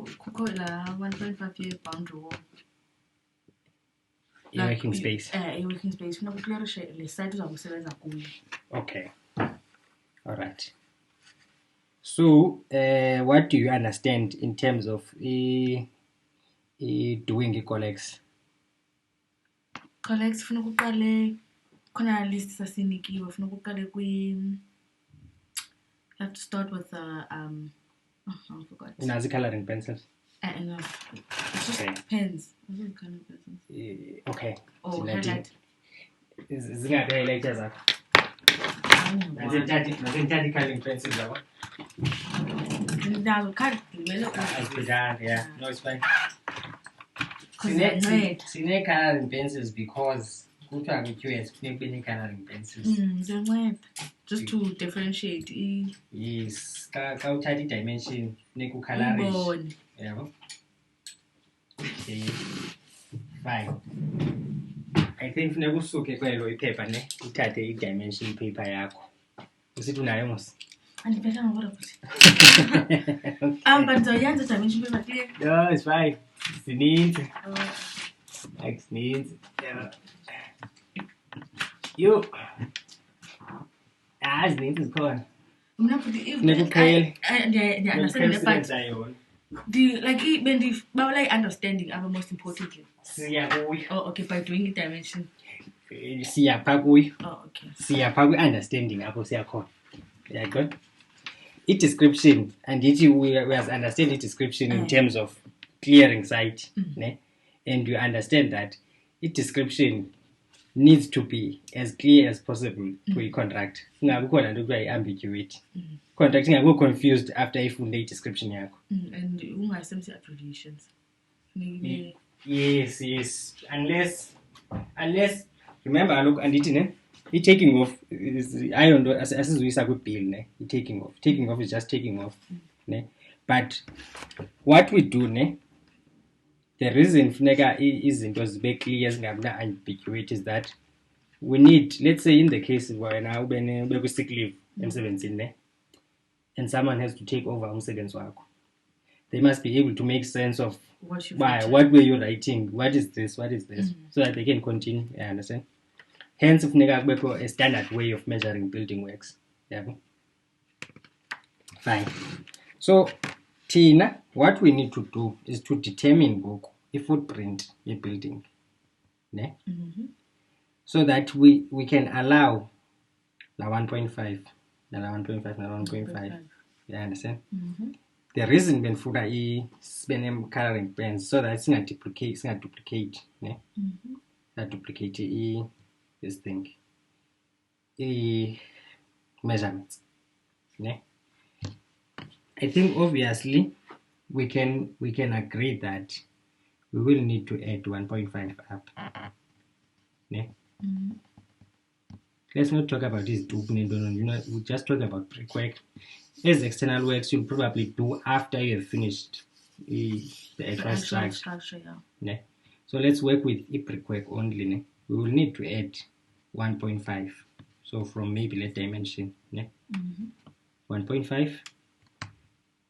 kukho la 1.5 year boundary wall. Working space. Working space. Funa kuclearisha le site uzakusebenza kuyo. Okay. All right. So, what do you understand in terms of doing collects? Collects funa kuqale khona list sasinikiwe funa kuqale kwi have to start with I forgot. Nazi coloring pencils. No. It's just Okay. pens. What are coloring pencils? Okay. Oh, highlight. Zingabe highlighters zakho. Nazi coloring pencils zakho. Yeah. No, it's fine. Sine coloring pencils because kuthiwa DQS kufuneka coloring pencils. Just to differentiate. Yes. Ka uthatha i-dimension funeka ucolorish. Yeah. Okay. Fine. I think funeka usuke kwelo iphepha ne uthathe i-dimension paper yakho. Usithi unayo mos. Andiphetha ngoba futhi. But ngizoyenza dimension paper clear. No, it's fine. Sininzi. Like sininzi. Yeah. You. Sininzi zikhona. Mna futhi I understand the part. Like understanding are most importantly. Oh, okay, by doing it dimension. Siyapha kuyo. Oh, okay. Siyapha kwi-understanding apho siyakhona. Yeah, good. I-description, and we understand the description in terms of clearing site, ne? And you understand that i-description needs to be as clear as possible to a contract. Kungabikhona nto kuthiwa i-ambiguity. Contract ingakho confused after ifunde i-description yakho. And ungasebenzisi abbreviations. Yes. Unless remember look andithi ne i-taking off is ayo nto asizuyisa kwi-bill ne i-taking off is just taking off ne. But what we do ne, the reason funeka izinto zibe clear zingabi ambiguity is that we need, let's say in the case wena ube kwi-sick leave emsebenzini ne, and someone has to take over umsebenzi wakho, they must be able to make sense of what were you writing, what is this, so that they can continue. I understand. Hence funeka kubekho a standard way of measuring building works. Yeah. Fine. So Tina, what we need to do is to determine the footprint of the building, ne? So that we can allow la 1.5, la 1.5, la 1.5. You understand? The reason benfuda i coloring pens so that it's not duplicate, ne? That duplicate this thing, measurements, ne? I think obviously we can agree that we will need to add 1.5 up. Ne? Let's not talk about this we'll just talk about brickwork. As external works you'll probably do after you have finished the actual structure. Yeah. Ne? So let's work with brickwork only. Ne? We will need to add 1.5. So from maybe let dimension. Ne? 1.5.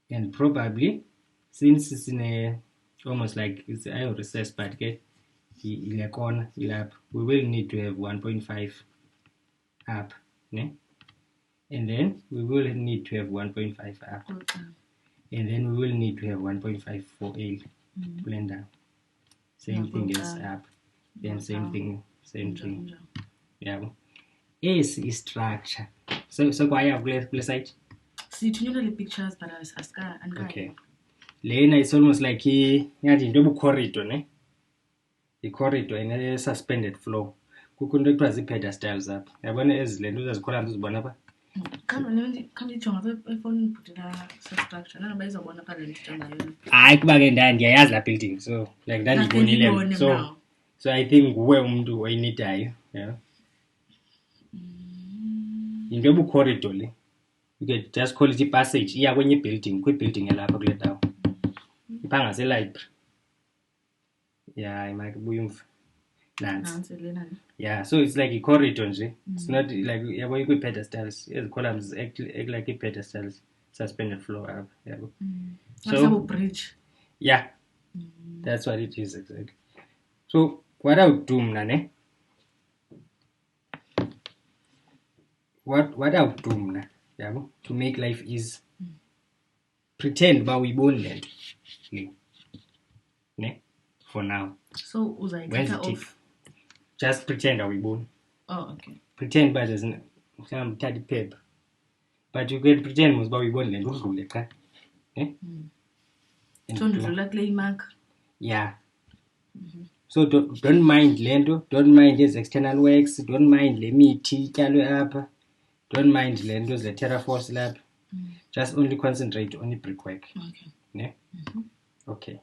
And probably, since it's in a almost like it's a recess part, okay, we will need to have 1.5 up, ne? And then we will need to have 1.5 up, and then we will need to have 1.5 for A blender. Same thing as up, then same thing. Yeah. Is structure. So why have place site? See, you know the pictures, but I was asking. Okay. Lena is almost like a corridor, ne? The corridor in a suspended floor. Who couldn't was the pedestals up? I want to ask Lena as columns bonapa. Come you join a phone put in a structure. Nobody's a one apparent. I come again and has the building, so like that is so I think where do we need die? Yeah. In the corridor. You can just call it a passage. Yeah, when you're building, quit building a lab down. You can as a library. Yeah, I might be yeah, so it's like a corridor. It's not like when you put pedestals. The columns act like a pedestals, suspended floor up. Yeah. So bridge. Yeah, that's what it is exactly. So what I would do, mna, what I would do, mna, yabo, to make life easy, pretend but we won't let ne, for now. So When's the tip? off? Just pretend that we won't. Oh, okay. Pretend but there's some taddy paper. But you can pretend was but we won't let go. So like mark. Yeah. So don't mind lento, don't mind these external works, don't mind le mithi tyalwe apha, don't mind lento the terraforce lab. Just only concentrate on the brickwork. Okay. Ne? Okay.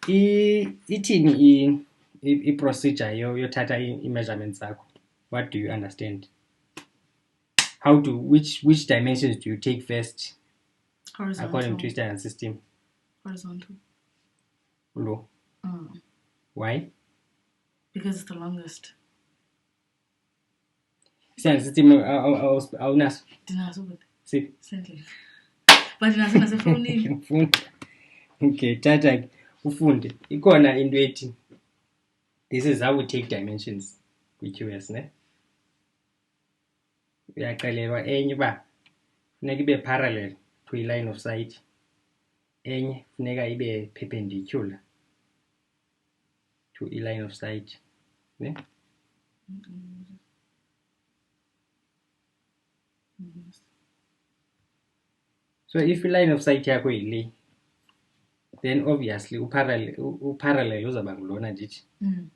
Ithini i-procedure yothatha i-measurements zakho? What do you understand? How to which dimensions do you take first? Horizontal. According to standard system. Horizontal. Low. Why? Because it's the longest. Standard system awunaso? Ndinaso but See? Sendle. But ndinaso nasefowunini. Okay, tata ufunde. Ikhona into ethi. This is how we take dimensions kwi-QS, ne? Uyaxelelwa enye uba funeka ibe parallel to a line of sight. Enye funeka ibe perpendicular to a line of sight, ne? So if line of sight yakho yile, then obviously uparallel uzaba ngulona ndithi. And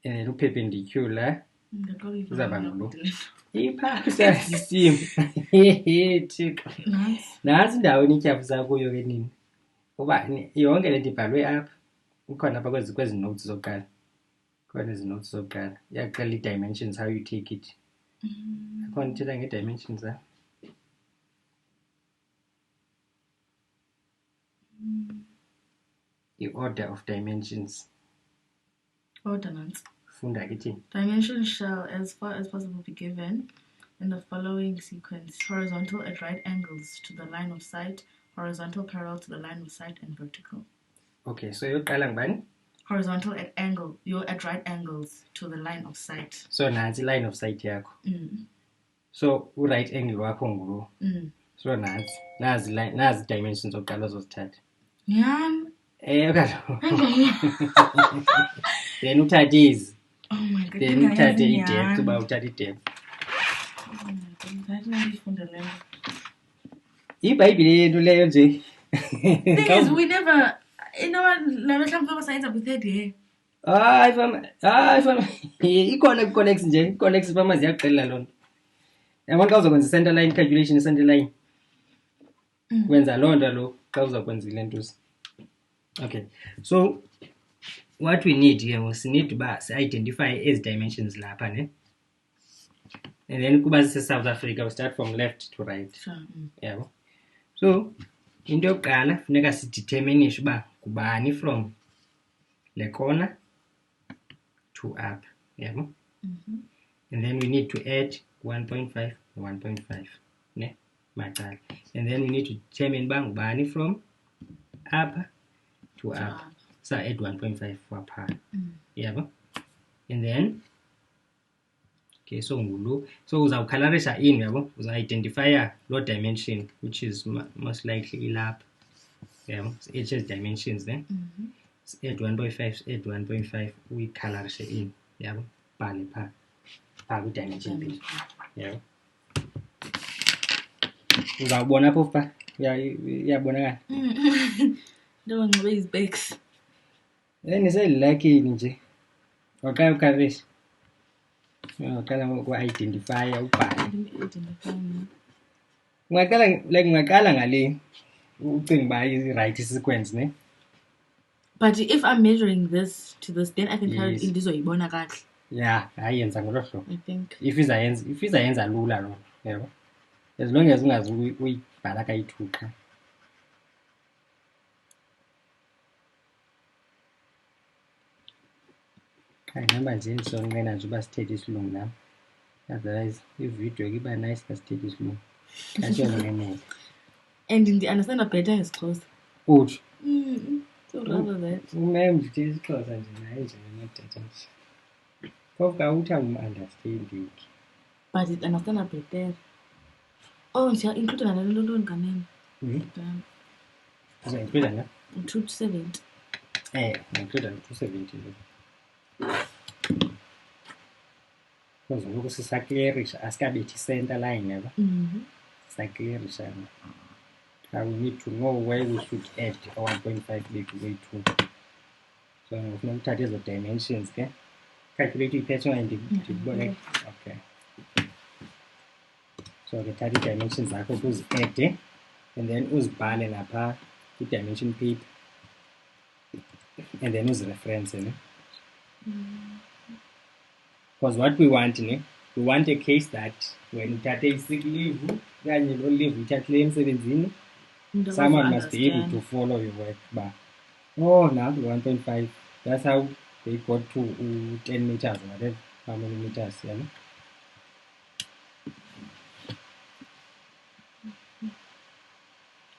then uperpendicular uzaba ngulo. Ipha system. Nasi ndaweni ityhafu zakho yo ke nini. Uba yonke le nto ibhalwe apha. Ukhona apha kwezi notes zokuqala. Khona ezi notes zokuqala. Iyaxela i-dimensions how you take it. Akhona ithetha nge-dimensions ha? The order of dimensions. Ordinance. Funda ke thini? Dimensions shall, as far as possible, be given in the following sequence: horizontal at right angles to the line of sight, horizontal parallel to the line of sight, and vertical. Okay, so yokuqala ngubani? Horizontal at angle. You're at right angles to the line of sight. So nansi line of sight yakho. So right angle wakho ngulo. So nazi dimensions zokuqala ozozithatha. Yeah. Kaloku. Then uthathe ezi. Oh my god. Then uthathe i-depth uba uthathe i-depth. Oh my god. Ndandifunda le nto. iBhayibhile yethu leyo nje. Thing is, we never, you know what, la mhlawumbe sayenza kwi-third year. Hayi fama ikhona kwi-Connex nje, i-Connex fama ziyakuxelela loo nto. Yabona xa uzokwenza i-center line calculation, i-center line wenza loo nto lo xa uzokwenza ile ntuzi. Okay, so what we need here was need uba si-identify ezi dimensions lapha, ne? And then kuba sise-South Africa we start from left to right. Yabo. So into yokuqala funeka sideterminishe uba kubani from le corner to up, yabo. And then we need to add 1.5 1.5, ne, macala. And then we need to determine uba ngubani from up to up. So add 1.5 for par. Yabo. And then okay, so ngulo. So uzawucolorisha in, yabo. Uza-identify low dimension, which is most likely ilapha. Yabo. So each has dimensions then. Add 1.5, add 1.5, we colorisha in. Yabo. Bhale pha. Pha kwi-dimension page. Yabo. Uzawubona apho pha. Iyabonakala. Nto nxibe izibeks. Nisayilakini nje. Waqala ukukalorisha. Ungaqala uku-identify ubhale. Ungaqala ngale ucinga uba i-right sequence, ne? But if I'm measuring this to this, then I can carry it in ndizoyibona kakuhle. Yeah, hayi yenza ngolo hlobo. I think. If izayenza lula loo, yabo. As long as ungazi uyibhala kayi-2 qha. Namba nje ndisonqena nje uba sithethe isilungu nam. Otherwise ividiyo iba nice xa sithethe isilungu. Kashiyonqeneka. And ndi-understanda better isiXhosa. Uthi So rather that. Umem nje isiXhosa nje naye nje nginothetha nje. Phofu uthi awum-understanding. But it understand better. Oh, nje include nale nto nganeni. Include na? 270. Include 270 lo. Because ngoku sisaclearisha asikabethi center line yabo. Sisaclearisha. Now we need to know where we should add a 1.5 way to. So ngoku uthathe ezo dimensions ke. Calculate i-pattern and ndibone. Okay. So ke thatha i-dimensions zakho uzi-add and then uzibhale lapha i-dimension paper and then uzi-reference ne. Because what we want we want a case that when uthathe i-sick leave kanye lo leave uthathile emsebenzini, someone must be able to follow your work. But now 1.5, that's how they got to 10 meters or whatever, how many meters, yeah.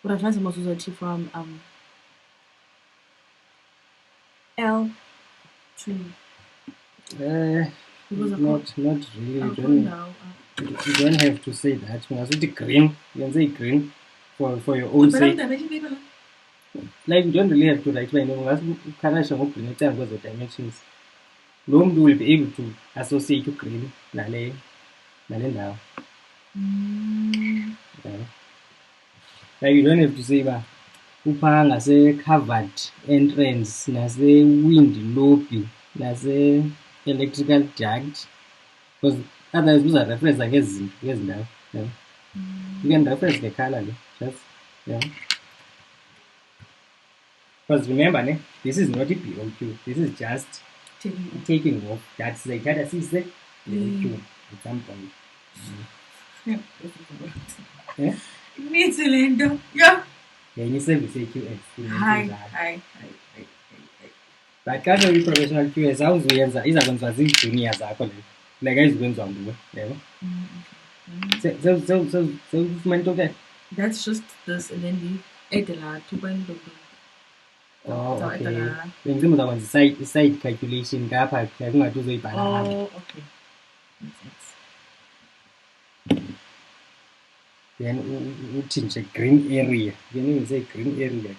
But I find some society from L to not really. You don't have to say that. You green. You can say green for your own sake. Like you don't really have to write my name. You can actually green because the dimensions. Loam will be able to associate to green. Nale now. Like you don't have to say ba upha ngase covered entrance nase wind lobby nase electrical duct, because otherwise uza reference ngezindawo. You can reference the color just because remember this is not a BOQ, this is just taking off. That's the data system BOQ at some point. Yeah, you service QS. Hi. But xa i-professional QS awuzuyenza izakwenziwa zii-junior zakho le, like ayizukwenziwa nguwe, yabo. Sewufumana into ke? That's just this and then the edela 2.2. Oh, okay. Bengicinga uzakwenza i-side calculation ngapha kungathi uzoyibhala. Oh, okay. Makes sense. Then utshintshe green area. You can even say green area.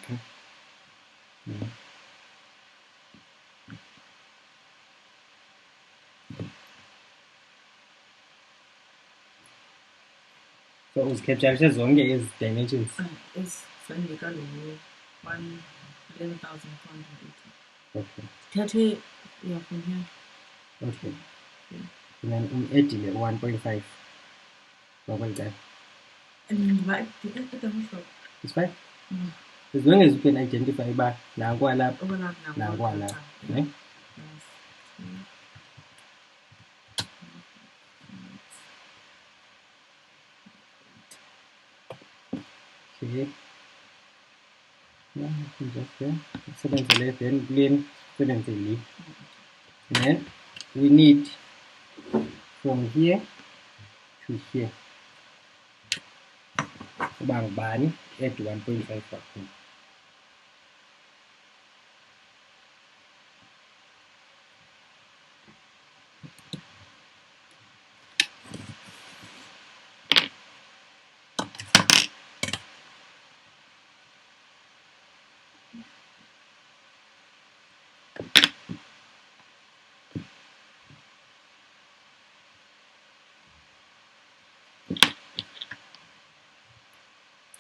So uzicapturishe zonke ezi dimensions. It's 111,480. Okay. Thathe from here. Okay. Yeah. And then edile 1.5. What that? And right it's fine. As long as you can identify by nangwala nangwala. Yes. Okay. Just there. 7 then clean 7 leave. Then we need from here to here. Bang bani at 1.5 vacuum.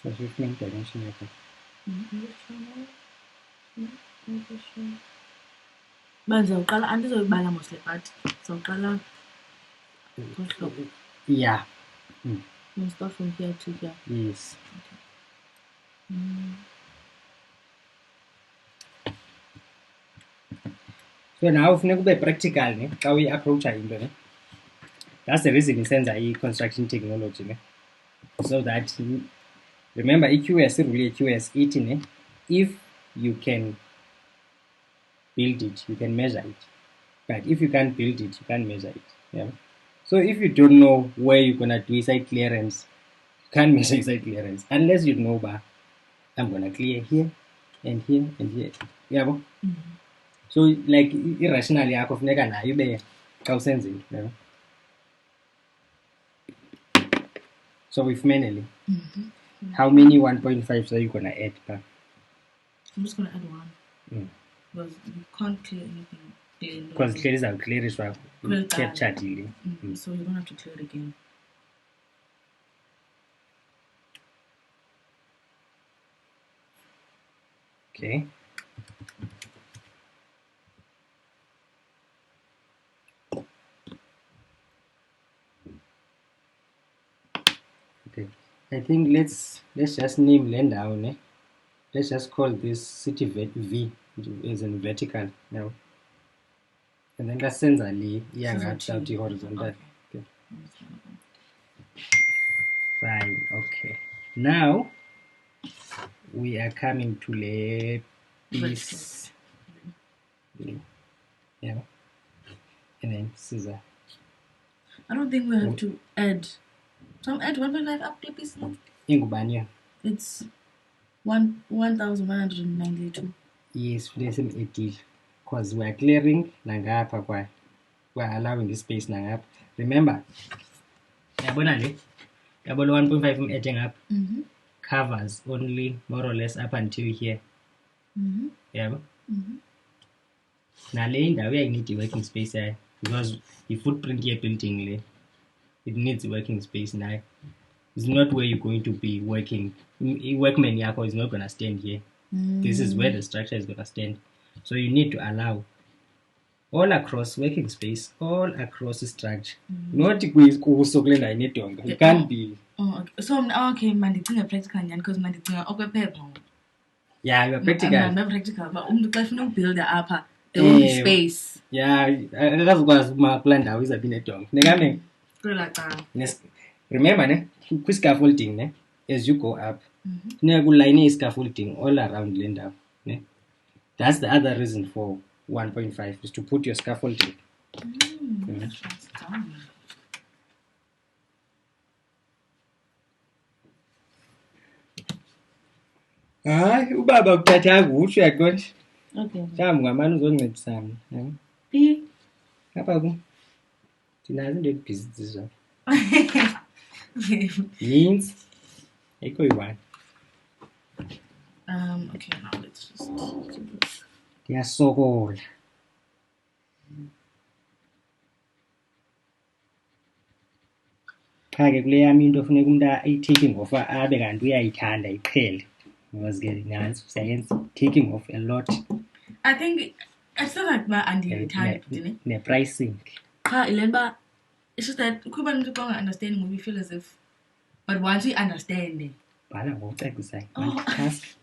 So 15 dimension. Bazawuqala andizoyibala mostly but zawuqala yeah. We'll start from here to here. Yes. Okay. So now if you practical how we approach into that's the reason isenza i-construction technology so that remember EQS really EQS 18 if you can build it you can measure it, but if you can't build it you can't measure it. Yeah. So if you don't know where you're gonna do site clearance, you can't measure site clearance unless you know I'm gonna clear here and here and here. Yabo? So like irrational yakho funeka nayo ibe xa usenzile, yabo? So if manually, how many 1.5s are you gonna add? I'm just gonna add one. Because you can't clear anything. Because clear is clear as well. Captured. So you don't have to clear it again. Okay. Okay. I think let's just name land down. Let's just call this city V as in vertical now. And then let's send the horizontal. Okay. Fine. Okay. Now we are coming to the piece. Yeah. And then scissor. I don't think we have to add. So add 1.5 up the piece now. It's 1,192. Yes, there's an 80. Because we are clearing nangapa kwa. We are allowing this space nangapa. Remember, yabona 1.5 adding up covers only more or less up until here. Yeah. Now laying down I need the working space here because the footprint here building it needs working space now. It's not where you're going to be working. Workman yako is not gonna stand here. This is where the structure is gonna stand. So you need to allow all across working space, all across the structure. Not you can't be. Oh, okay. So okay, mandicinga practical because mandicinga okwephepha. Yeah, you're practical. I'm not practical, but xa ufuna builder apha, there will be space. Yeah, akazukwazi umakulanda awuza binedong. Nekame. Remember scaffolding as you go up. Line scaffolding all around land up. That's the other reason for 1.5 is to put your scaffolding. Hayi ubaba ukuthatha akutsho yakonje. Okay. Mhlawumbi ngamane uzoncedisana. Apha ku ndinazo into ebhizi zona. Yinzi. Ayikho yi-1. Okay, now let's just do this. Ndiyasokola. Qha ke kule yami into funeka umuntu ayi-taking off abe kanti uyayithanda iqhele. Because ke nansi siyayenza taking off a lot. I think it's not like my andiyithandi ne-pricing. Qha ilemba it's just that kuba umuntu xa understanding we feel as if but once we understand it. Bhala ngokucacisayo. Multitask.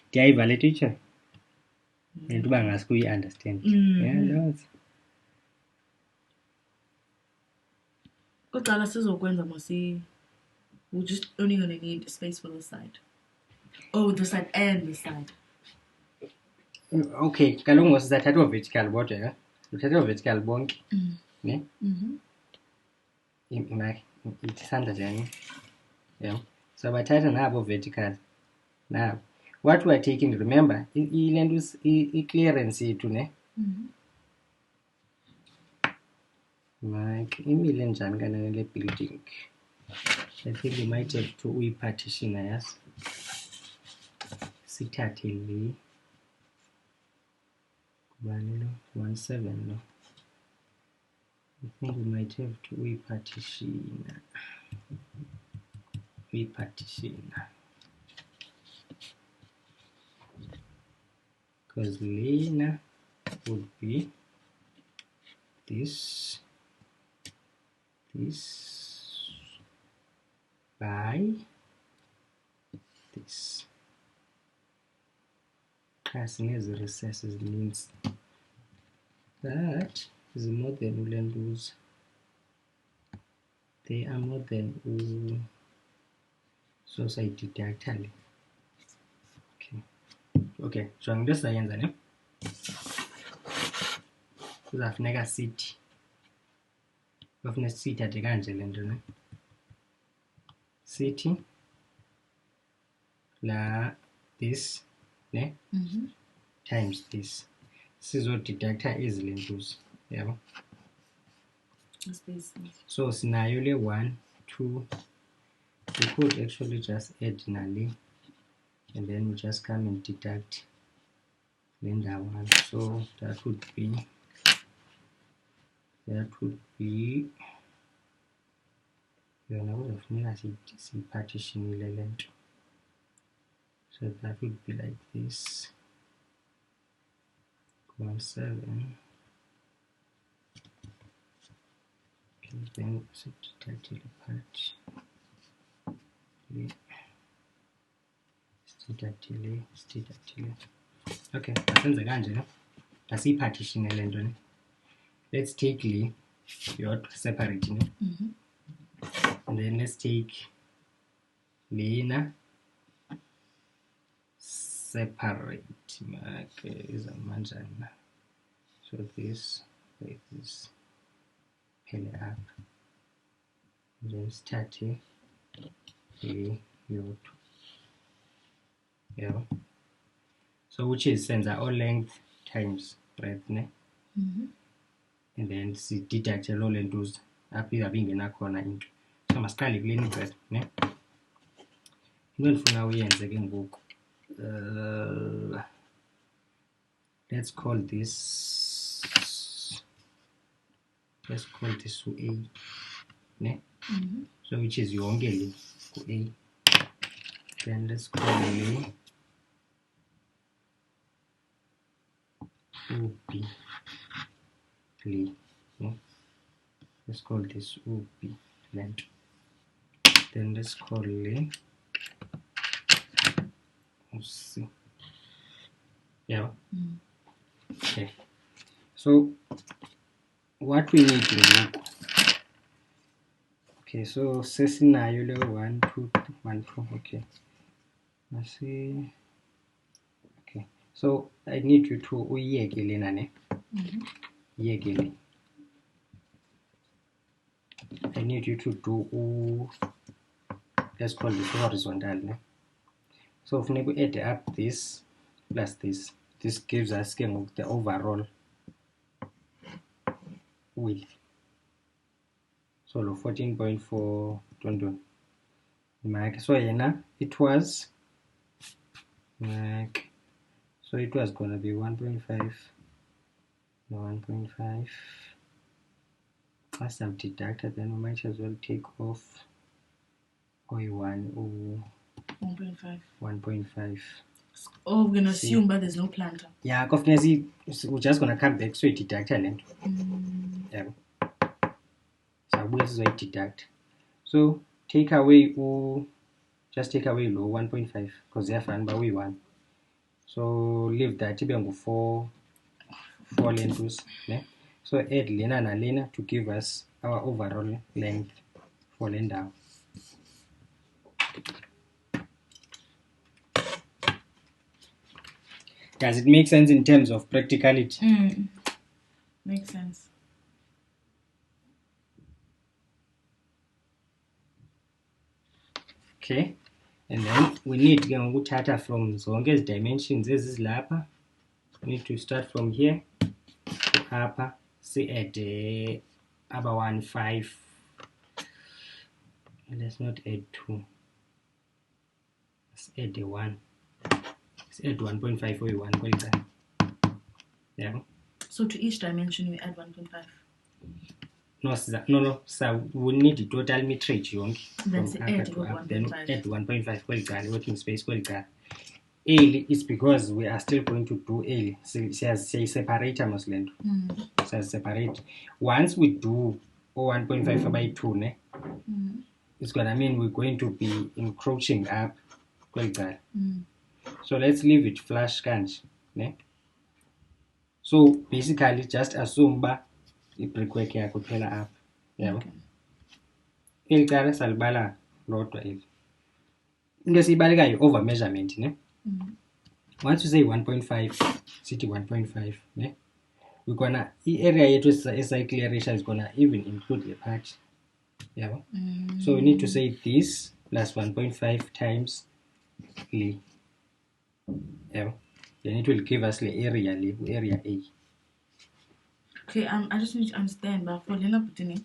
Ndiyayiva le teacher. Into uba ngaske uyi-understand. Yeah, lots. Kuqala sizokwenza we're just only going to need space for the side. Oh, the side and the side. Okay, kaloku ngosizathatha vertical bodwa ya. Uthatha vertical bonke. Ne? Imaki isandla njani? Yeah. So bathatha nabo vertical. Now, what we are taking, remember, i-clearance yethu ne? Like imile njani kana le building. I think we might have to partition yes. Sithathe le 17 no. I think we might have to partition. Because Lena would be this by this. Casting as recesses means that is more than lose. They are more than society actually. Okay, so I'm just saying that kuzafuneka sithi kufuneka sithi ade kanje le nto ne sithi la this ne times this sizodeducta izilentuzi yabo. So sinayo le 1 2, we could actually just add nali and then we just come and deduct lenda one. So that would be yona kuzofuneka siyipartitionile lento. So that would be like this 0.7. Okay, then deduct the part. Deductile. Okay, asenze kanje no. Asiyipartitionile lento ne. Let's take le yodwa separate no. And then let's take lena separate. Okay, is a manjana. So this like this pele up. And then start le yodwa. Yeah. So which is senza all length times breadth ne. And then si deduct lo lentuzi apha ingena khona into. So masiqale kuleni breadth ne. Into endifuna uyenze ke ngoku. Let's call this A ne. So which is yonke le ku A. Then let's call le UB le ne. Let's call this UB length. Then let's call le C. Yeah. Okay. So what we need to do. Okay, so sesinayo le 1 2 3 1 4. Okay. Let's see. Okay. So I need you to uyeke lena ne. Yeke le. I need you to do let's call this horizontal ne. So if we add up this plus this, this gives us the overall width. So 14.4 don't so yena it was so it was gonna be 1.5 1.5. As I've deducted, then we might as well take off 1.5. Oh, we're gonna assume but there's no planter. Yeah, we're just gonna come back so it deduct length. Yeah. So we just deduct. So take away just take away low 1.5 because they're fine but we 1. So leave that to 4 lentus. Yeah? So add lena and lena to give us our overall length for lenda. Does it make sense in terms of practicality? Makes sense. Okay, and then we need to get from zonke dimensions ezilapha. We need to start from here to upper. See at about 1.5. Let's not add 2. Let's add 1. Let's add 1.5 or 1. Yeah. So to each dimension we add 1.5. No. So we need the total metrage That's from add to up. Then add 1.5 working space A is because we are still going to do A. So say separate Muslim. So separate. Once we do 1.5 by 2 ne, it's gonna mean we're going to be encroaching up. So let's leave it flush can't ne? So basically just assume brickwork yakho phela up. Yabo. Ilicala salibala lodwa eli. Into esiyibalekayo over measurement ne. Once you say 1.5 city 1.5 ne, we're gonna area yethu esayiclearisha is gonna even include the part. Yeah. So we need to say this plus 1.5 times le. Yeah. Then it will give us the area A. Okay, I just need to understand, but for Lena Putini,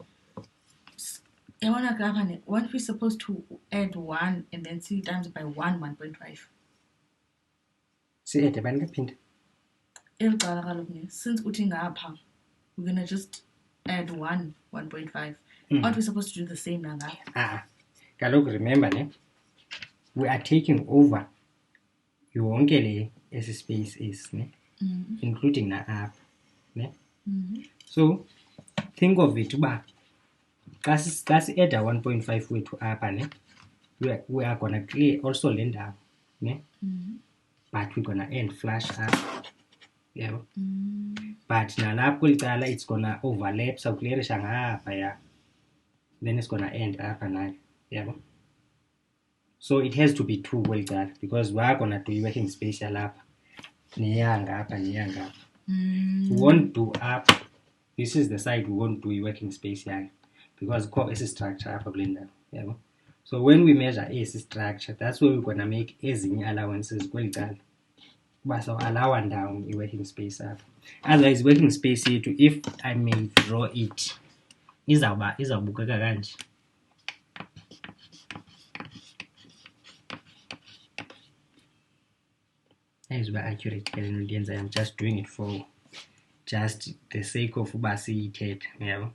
weren't we supposed to add 1 and then C times by 1.5? See, at the bank pin. Since Utingapa, we're gonna just add 1.5. Aren't we supposed to do the same now? Remember, ne? We are taking over your uncle as space is, ne? Including the app. Ne? So think of it, but that's add a 1.5 way to app, ne? We are gonna clear also land up, ne? But we're gonna end flash up. Yeah. But nalapho it's gonna overlap, so clear yeah. Then it's gonna end up and yeah. So it has to be 2 well done because we're gonna do working space up. We won't do up. This is the side we won't do working space here because core is a structure up a blender. Yeah. So when we measure as structure, that's where we're gonna make as in allowances well done. But so allow and down working space up. Otherwise working space here to if I may draw it is a kanje. As we're accurate, I'm just doing it for just the sake of ubasited, yeah.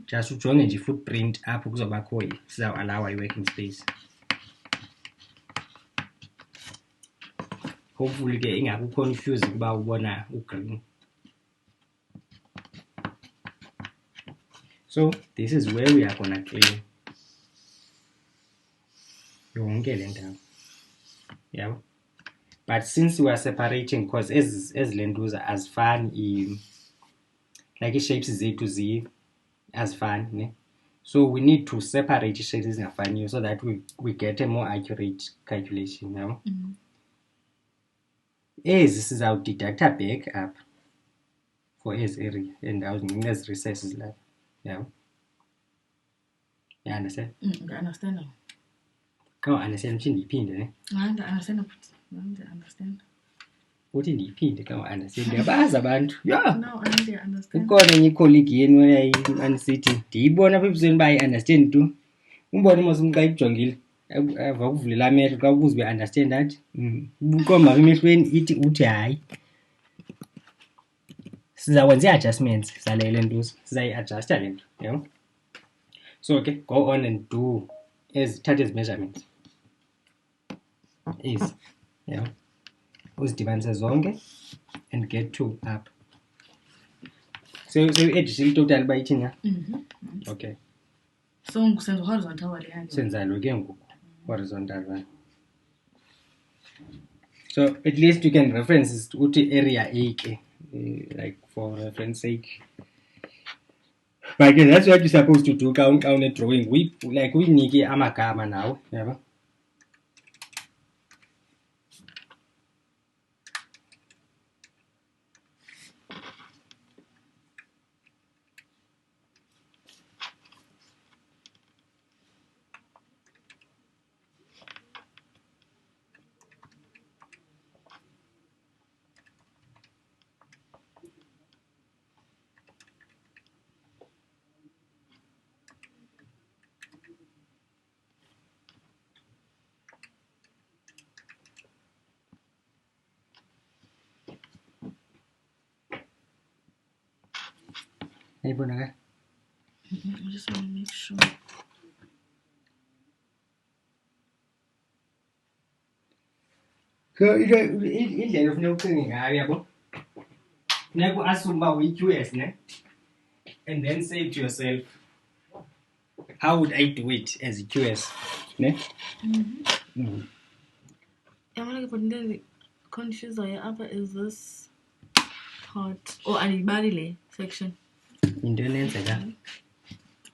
Just ujonge nje footprint apho kuzobakho sizawallow working space. Hopefully ke ingakuconfuse ukuba ubona ugreen. So this is where we are gonna clean yonke le ndawo, yeah. But since we are separating, because as lenduza as fun like shapes zethu as fun, ne? So we need to separate shapes ezingafaniyo so that we get a more accurate calculation, you know? This is our deductor back up for as area and our as recesses like, yeah. You understand? I understand now. Come on, understand ne? I understand. I understand. Uthi ndiyiphinde ka understand ndiyabazi abantu yeah no I understand ukhona enye colleague yenu ayisithi ndiyibona apha ebusweni ba understand tu umbone mos umqa ijongile ava kuvulela amehlo xa ubuza be understand that uqomba emehlweni ithi uthi hayi sizakwenza adjustments salele ntuza sizayi-adjusta le nto yabo. So okay, go on and do thatha ezi measurements is yeah. Uzidibanise zonke and get 2 up. So you total by ithini ya? Okay. So ngusenza horizontal wale hand. Senza lo ke ngoku horizontal one. So at least you can reference uthi area A ke like for reference sake. But again, that's what you're supposed to do count a drawing. We nike amagama now, yabo. I just want to make sure. So indlela ufuna ucinge ngayo yabo. Funeka uassume uba uyi-QS ne? And then say to yourself, how would I do it as a QS? Ne? I'm like, but then confused upper is this part or anibadile section. Into enenzeka.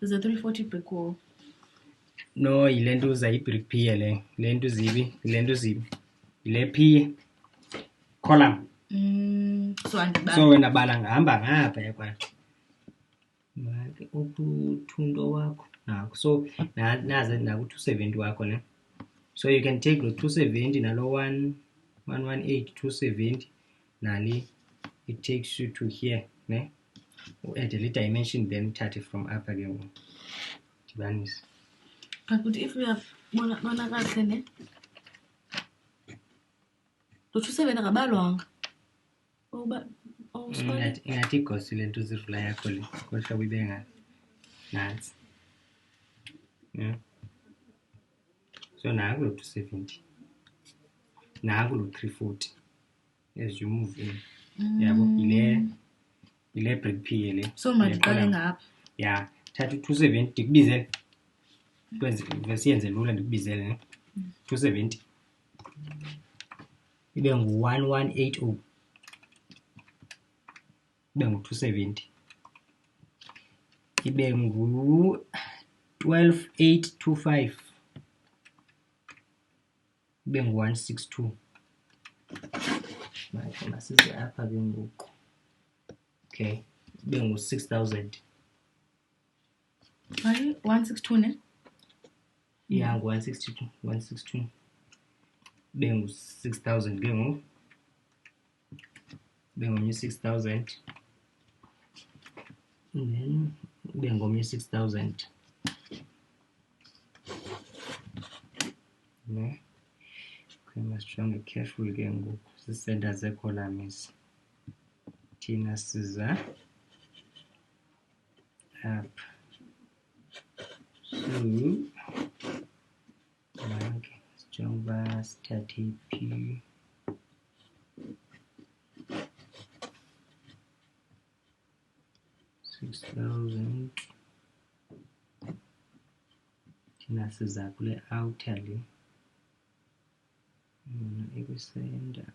Is a 340 brick wall. No, yile nto uzayi-brick pier le nto zibi yile pier column. So wena bala ngahamba ngapha yakwathi make ukuthundo wakho nakho so naze naku 270 wakho ne So you can take the 270 nalo 118 270 nali, it takes you to here, ne? Add a little dimension, then 30 from up again. But if we have one ne? The 27 akabalwanga. Ngathi igosile into zivula yakho le kodwa uyibe nansi. Yeah. So now go to 270. Now go to 340 as you move in. Ile break P le. So madiqale ngapha. Yeah, thatha 270 ndikubizele. Bese yenze lula ndikubizele ne. 270. Ibe ngu1180. Ibe ngu270. Ibe ngu12825. Ibe ngu162. Manje masize apha ke ngoku. Okay, ibe ngu6000. Hayi 162 ne? Yeah, 162. Ibe ngu6000 ke ngoku. Ibe ngomnye 6000. And then ibe ngomnye 6000. Ne? Okay, must be careful ke ngoku. Sisenda ze-columns. Thina siza up. So, okay, sijonga sithathe P. $6,000. Thina siza kule outer le. Ekusenda.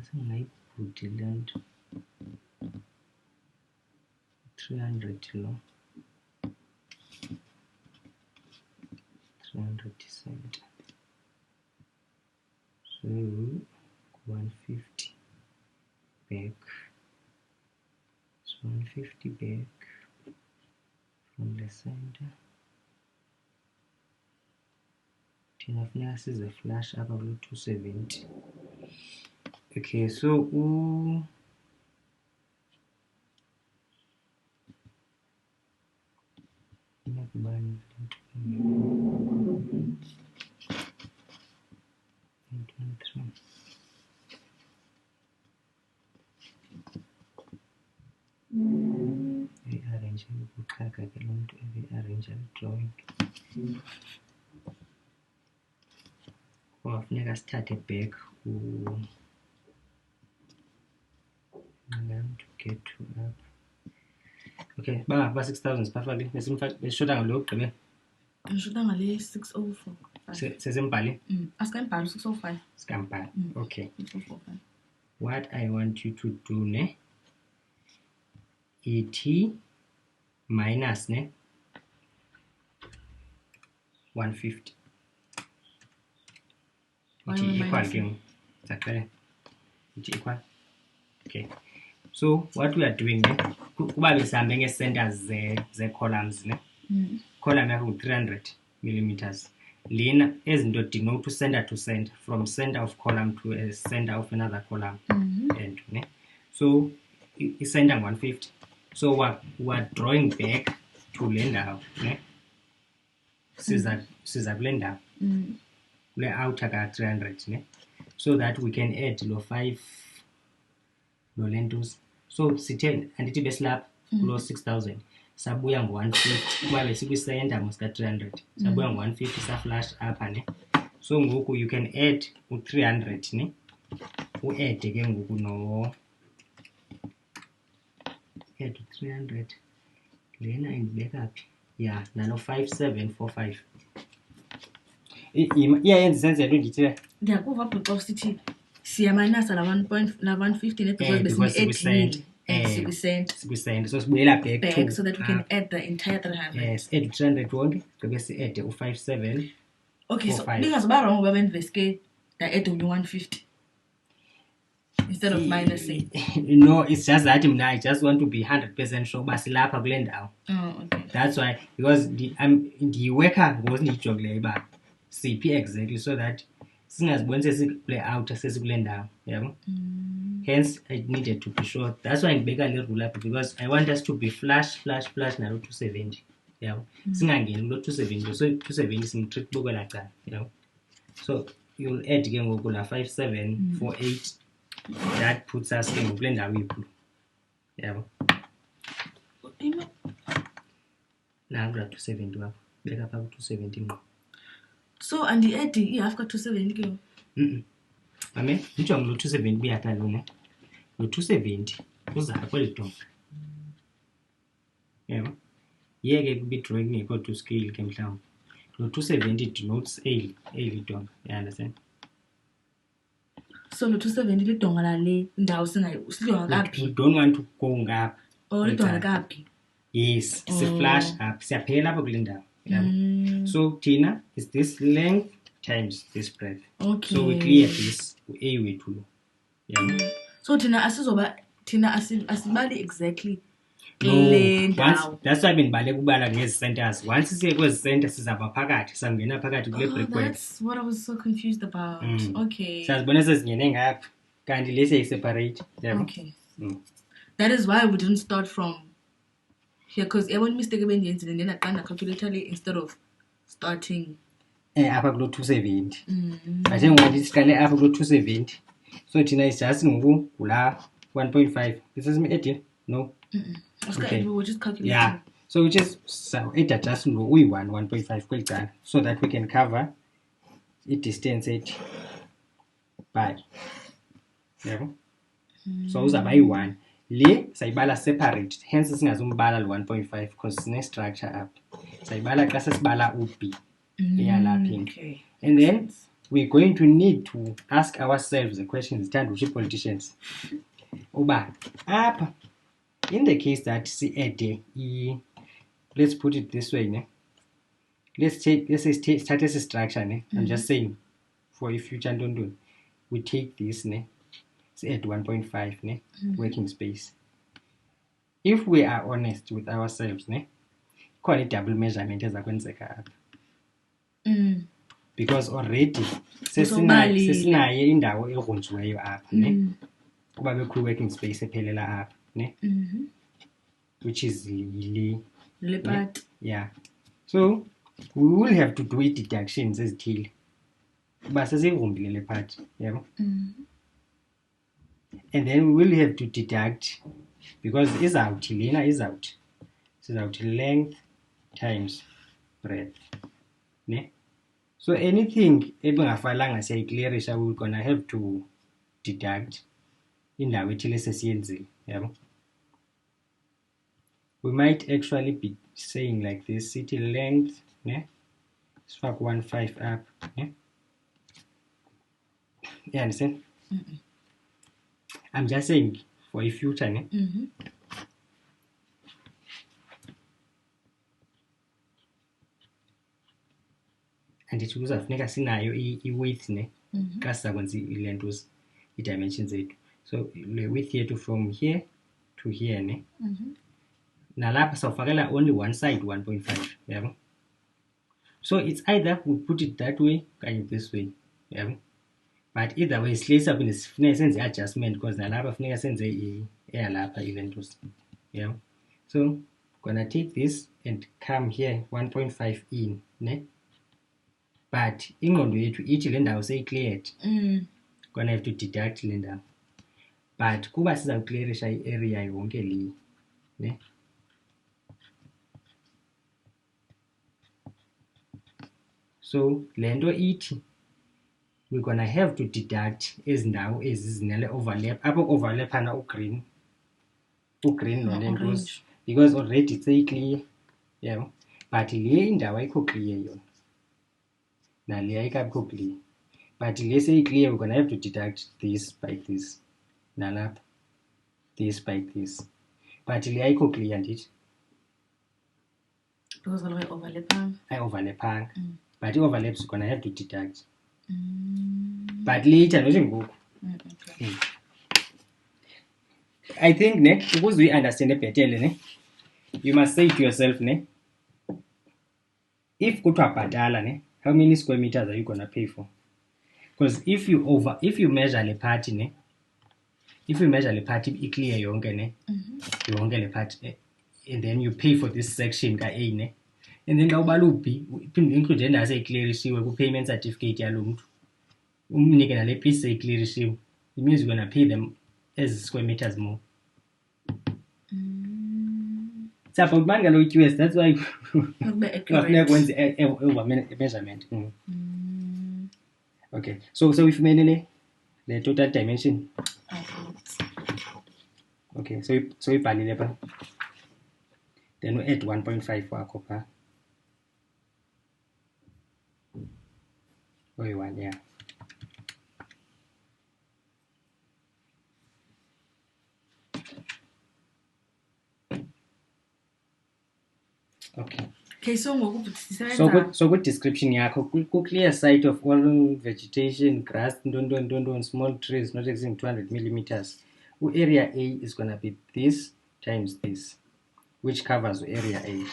Singayibhudi le nto 300 lo 300 cent. So 150 back. So 150 back from the center. Thina funeka size flash apha kulo 270. Okay, so nakubani 23. Arrange ukuxhaka ke lo mntu arrange drawing. Funeka sithathe back to get to up. Okay, ba 6000 sipafale besishota ngalo ugqibe. Ngishota ngale 604. Sesimbhali? Asikambhali 605. Sikambhali. Okay. 604. What I want you to do ne ithi minus ne 150. Ithi equal ke exactly. Ithi equal. Okay. So what we are doing ne kuba besihambe nge-centers ze-columns ne. Column yakho 300 millimeters. Lena ezinto denote center to center, from center of column to a center of another column. And ne. So is center 150. So we're drawing back to lender ne. Siza blender. Le outer ka 300 ne. So that we can add lo 5 lo lentos. So sithe andithi beslap lo 6000. Sabuya ngo150 kuba besikwisenta mosika 300. Sabuya ngo150 sa flash apha ne. So ngoku you can add u300 ne. Uadd ke ngoku no add 300. Lena indibeka phi? Yeah, nalo 5745. Iyayenza isenzelo ndithile. Ndiyakuva bhuxa usithi siyamanasa la 150 ne because besi sikwisend. So sibuyela back so that we can add the entire 300. Yes, add 300 wonke gqibe si-add u57. Okay, so bingazoba wrong ngoba bendiveske da add u150. instead of minusing. No, it's just that I just want to be 100% sure but silapha kule ndawo. Oh, okay. That's why, because ndiyiworka ngokundiyijongileyo uba siphi exactly so that singaziboni sesiplay out sesikule ndawo yabo. Hence I needed to be sure. That's why ndibeka le rule up, because I want us to be flush nalo 270 yabo. Singangeni kulo 270, so 270 simtreat bokwela cala yabo. So you'll add ke ngoku la 5748. That puts us ke ngokule ndawo iblue yabo. Now 270 up. Back up 270. So and the eddy you have got 270 kilo. Amen. Njo nglo 270 biyata lona. Lo 270 uza kweli tonga. Yebo. Yeke kubi drawing ngekho to scale ke mhlawumbe. Lo 270 denotes a tonga. You understand? So lo 270 lidonga la le ndawo singayo sidonga kaphi? We don't want to go ngapha. Oh, lidonga kaphi? Yes, it's a flash up. Siyaphela lapha kule ndawo. So Tina is this length times this breadth. Okay. So we clear this a wethu lo. Yeah. So Tina asibali exactly. No, that's why benibale kubala ngezi centers. Once siye kwezi centers sizaba phakathi sangena phakathi kule brickwork. That's what I was so confused about. Okay. Sazibona sezingene ngapha kanti lesi ay separate. Yeah. Okay. That is why we didn't start from here, because everyone mistake ebenyenzi and then I can calculate instead of starting apha kulo 270. But njengoba siqale apha kulo 270. So Tina is just ngoku kula 1.5. This is me 18. No. Okay. We were just calculating. Yeah. So we just adjust we 1.5 kweli cala so that we can cover the distance it by. Yeah. So uzaba yi1. Le sayibala separate, hence singazumbala lo 1.5 because sine structure up. Sayibala xa sesibala uB eyalapha. Okay. And then we're going to need to ask ourselves the questions stand with politicians. Uba apha in the case that see add let's put it this way, ne? Let's start as a structure, ne? I'm just saying for a future don't do. We take this, ne? Say at 1.5, ne? Working space. If we are honest with ourselves, ne? Call it double measurement as a because already sesinaye indawo egrunjiweyo apha, ne? Kuba bekho working space ephelela apha, ne? Which is le part. Yeah. So we will have to do it deductions as till. But sesivumile le part, yeah. And then we will have to deduct because is out lena is out. So out length times breadth. Ne? So anything ebengafalanga siyayiclearisha we're gonna have to deduct indawo ethile sesiyenzile, yabo. We might actually be saying like this, city length, ne? Let's fuck 1.5 up, ne? You understand? I'm just saying for a future, ne? And it was afuneka sinayo i-width, ne? Xa sizakwenza i-lentos, i-dimensions zethu. So the width here from here to here, ne? Nalapha sawufakela only one side 1.5, yabo. So it's either we put it that way or this way, yabo. But either way sihlezi abini sifuneka senze adjustment because nalapha funeka senze eyalapha ilentos, yabo. So gonna take this and come here 1.5 in, ne? But ingqondo yethu ithi le ndawo seyicleared. Gonna have to deduct le ndawo. But kuba sizawuclearisha i-area yonke le, ne? So lento ithi we're gonna have to deduct ezindawo ezizinele overlap. Apho overlap hana ugreen no lentos because already it's clear, yeah. But le indawo ayikho clear yona. Na le ayikho clear. But le seyiclear we're gonna have to deduct this by this. Nalapha this by this. But le ayikho clear ndithi. Because I overlapping. I overlapping. But overlaps you're gonna have to deduct. But later, no. I think because we understand better, you must say to yourself, if kuthiwa bhatala, how many square meters are you gonna pay for? Because if you measure the party, if you measure the party clear yonke yonke le party, and then you pay for this section ka A, and then awubala B, include naseyiclearishiwe ku-payment certificate yalo mntu umnike nale piece seyiclearishiwe, it means you're going to pay them as square meters more. It's about bangalo QS, that's why you have to measurement. Okay, so if you the total dimension. Okay, so we panel then we add 1.5 for copper. Oh, you want, yeah. Okay, so good description yakho clear site of all vegetation, grass, small trees not exceeding 200 millimeters. Area A is going to be this times this, which covers area A.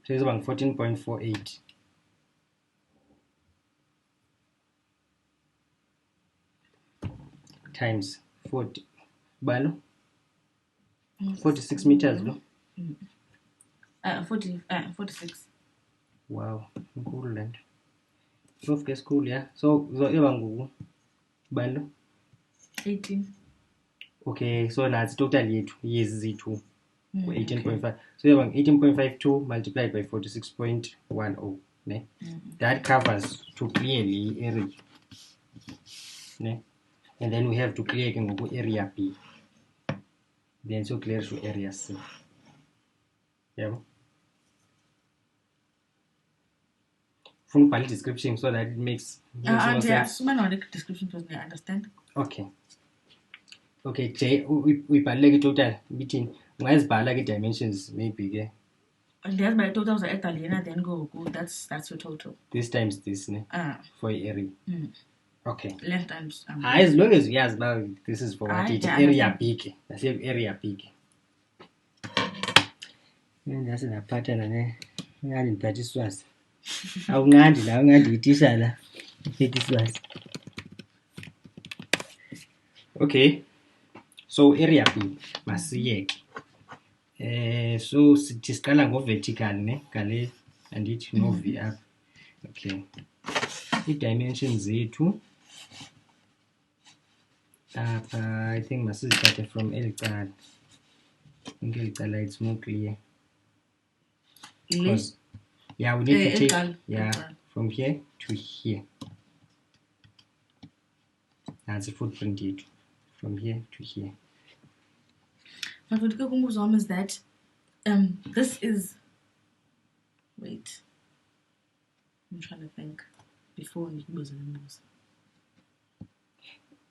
So it's about 14.48 times 40. 46 meters, no? 46. Wow, cool land. Of course, cool, yeah. So ebangu balo 18. Okay, so that's totally yes Z2 18.5. So ebang 18.52 multiplied by 46.10, ne? That covers to clearly area, ne? And then we have to clear area B. Then so clear to area C. Yeah. From quality description so that it makes more sense. Description because I understand. Okay. Okay, J, we bhaleke total between ungazibhala ke dimensions maybe ke. And there's my total then go. That's your total. This times this, ne? For area. Okay. Left times. As long as we ask about this is for what it area big. That's area big. That's a pattern, ne? Ngani niphatha iswazi. Awungandi la ungandi itisha la. Iphethe iswazi. Okay. So area B masiyeke. So siqala ngo-vertical, ne? Kale andithi no V up. Okay. I-dimensions zethu I think masizithathe from elicala. Elicala it's more clear. Because yeah, we need to take from here to here. That's a footprint it from here to here. But what Kukumuzom is that this is wait. I'm trying to think before we use numbers.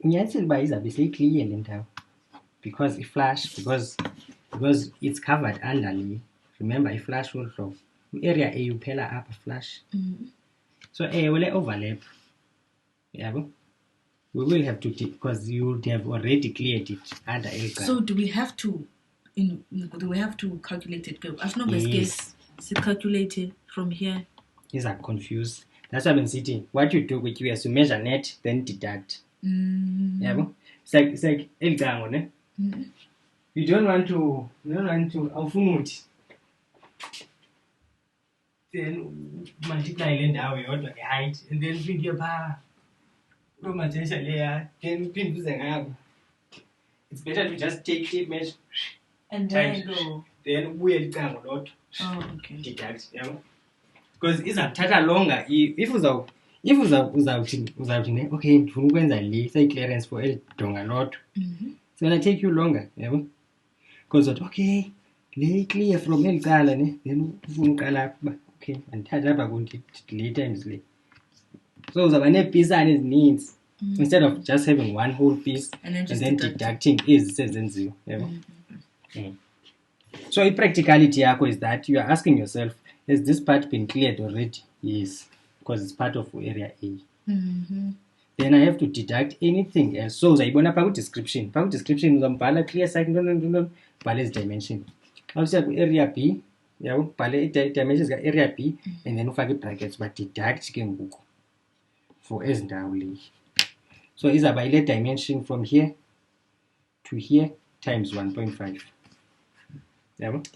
Yes, but it's obviously clear in time because it flash because it's covered underly. Remember, a flash will drop. Area A you pela up a flash. So A will overlap. Yeah, we will have to take because you would have already cleared it under A. So do we have to calculate it? As long as it's calculated from here. Yes, I'm confused. That's why I've been sitting. What you do with QS, you measure net, then deduct. Yeah, it's like Elgango, ne? You don't want to aufumuti. Then multiply land away or the height, and then bring your bar. No material layer, then pin using. It's better to just take tape measure and then go. Then we'll come a lot. Oh, okay. Deduct, yeah. Because it's a tata longer. If without okay, ukwenza le say clearance for a lot. It's gonna take you longer, yeah. Because okay, lay clear from el color, then ufuna okay, and tata bagunti lay times lay. So uzabane piece and needs instead of just having one whole piece and then deducting is says in zero, yeah. So in practicality is that you are asking yourself, has this part been cleared already? Yes, because it's part of area A. then I have to deduct anything else. So uzayibona pha ku-description. Pha ku-description uzambhala clear site bhala ezi-dimension. Xa usiya ku-area B, yabo ubhale ii-dimensions ka-area B and then ufake ii-brackets ba-deduct ke ngoku for ezi ndawo le. So izawuba yile dimension from here to here times 1.5. Yabo?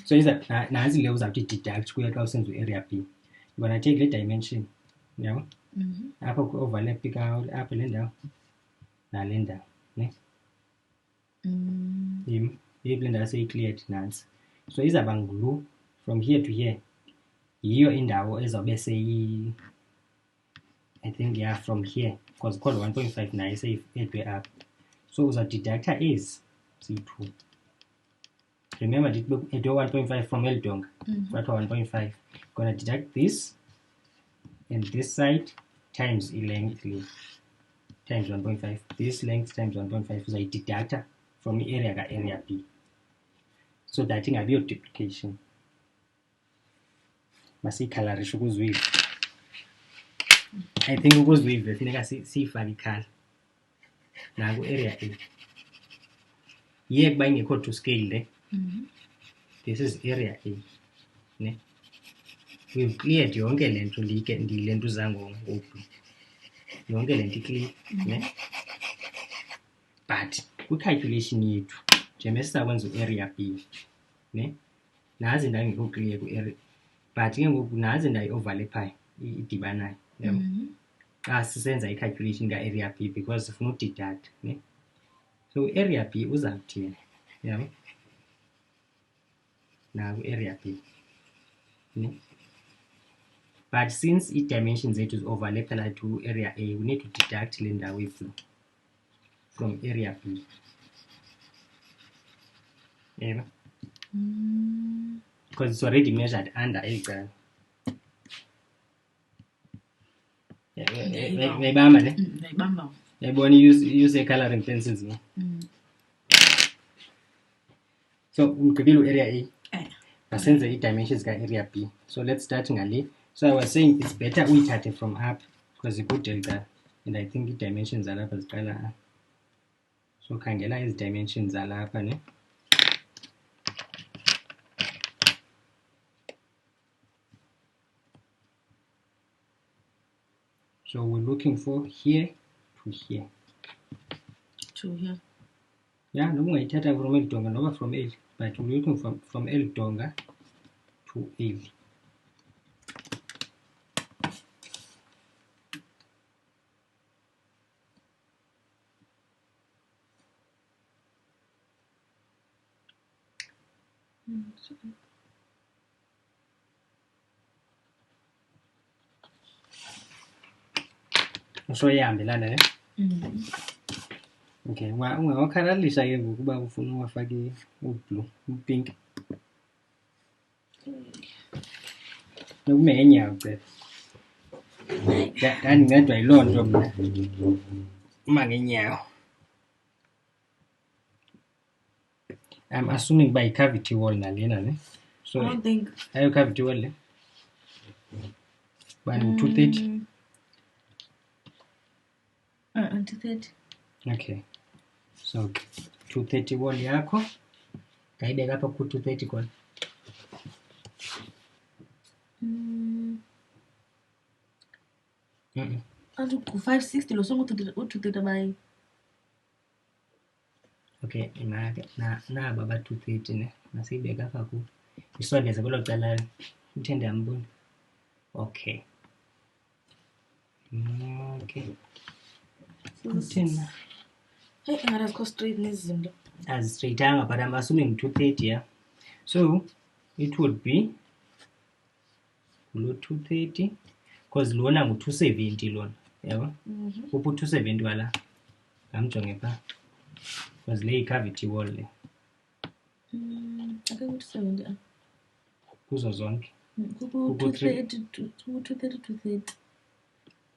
So nansi le uzawuthi deduct kuyo xa usenza u-area B. You're going to take the dimension. Yabo? Apha ku-overlap out apha le ndawo nale ndawo. Ne? Le ndawo seyi-cleared nansi. So izawuba ngulu from here to here. Yiyo indawo ezawube seyi, I think, yeah, from here, because called 1.5 nayo seyidwe up. So uzawudeducta ezi ziyi-2. Remember, it look at 1.5 from Eldonga, but 1.5. Gonna deduct this and this side times the length times 1.5. This length times 1.5 is a deductor from the area B. So that thing will be a duplication. Must see color ukuzwiva. I think ukuzwiva funeka siyifake ikhala. Naku area A. Yeke kuba ingekho to scale le. This is area A. Ne? We've cleared yonke le nto le nto zangoku. Yonke le nto clear, ne? But kwi-calculation yethu njengoba sizakwenza u-area B, ne? Nazi indawo engekho clear ku-area, but ke ngoku nazi indawo i-overlaphayo idibanayo, yabo? Xa sisenza i-calculation ka-area B because sifuna udeduct, ne? So area B uzawuthini, yabo? Naku area B, ne? But since i-dimensions zethu zi-overlap to area A, we need to deduct le ndawo iflow from area B. Yeah. Because it's already measured under A. Uyayibamba ne? Uyayibamba. Uyayibona use coloring pencils ne? So umgqibile area A. Basenze i-dimensions ka-area B. So let's start ngale. So I was saying it's better uyithathe from up because you could delta, and I think i-dimensions zalapha ziqala. So khangela ezi dimensions zalapha ne? So we're looking for here to here. To here. Yeah, no ungayithatha from Eldonga noma from L, but we're looking from Eldonga to L. So iyahambelana ne? Okay, ungawakhalalisha ke ngokuba ufuna uwafake u-blue, u-pink. Nokume ngenyawo cela. Ndandincedwa yiloo nto mna. Uma ngenyawo. I'm assuming by cavity wall nalena ne? So I don't think. Ayo cavity wall le? Bani 230? 230. Okay. So 230 wall yakho. Kayibeka apha ku 230 kona. Antu ku 560 lo songo u230 by. Okay, naba ba 230 ne. Masiyibeka apha ku. Isondeze kwelo cala uthende yambona. Okay. Okay. Uthina. Hey, ingazikho straight nezinto. As straight but I'm assuming 230, yeah. So it would be below 230 because lona ngu 270 lona, yabo? Uphu 270 wala. Ngamjonge pha. Because le cavity wall le. Ake ku 270. Kuzo zonke. Ku 230.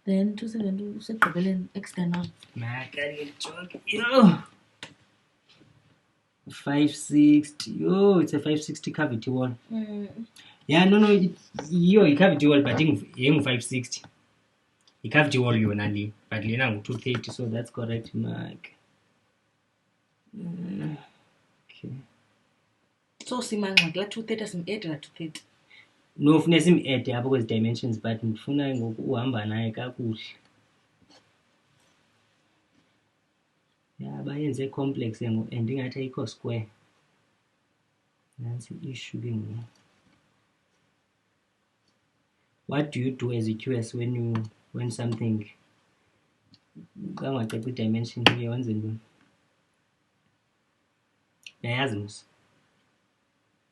Then 270 usekugqibeleni external. Makali joke. Yo. 560. Yo, it's a 560 cavity wall. Yeah, no, yo, cavity wall, but yengu 560. Ikavity wall yona le, but lena ngu-230, so that's correct mark. Okay. So simangxaki la 230 sim-8 la 230. No, ufune sim-ede apho kwezi dimensions, but ndifuna ngoku uhamba naye kakuhle. Yeah, bayenze complex yango and ingathi ayikho square. That's the issue ke ngoku. What do you do as a QS when something kangacaci i-dimension uye wenze ntoni? Yayazi mos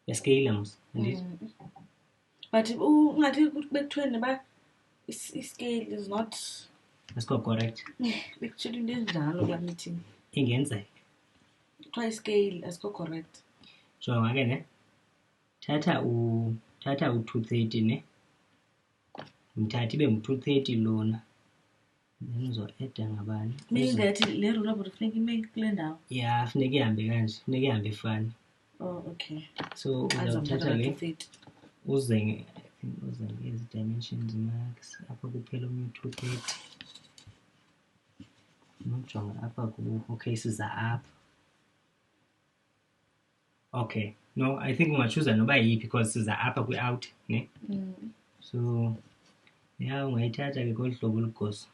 yascale mos andithi. But ungathi bekuthiweni ba i-scale is not Asikho correct. bekutshela into enjalo kulaa meeting. Ingenzeka Kuthiwa i-scale asikho correct. jonga ke ne, thatha u-230 ne, mthatha ibe ngu-230 lona, then uzo-eda ngabani. Meaning that le rule about funeka ime kule ndawo. Yeah, funeka ihambe kanje, funeka ihambe ifana. Oh, okay. So uzawuthatha le uze ngezi dimensions max apha kuphela omnye 230. Nojonga apha kubo. Okay, siza apha. Okay, no, I think ungachuza noba yiphi because siza apha kwi-out ne. So yeah, ungayithatha ke ngolu hlobo olugosa.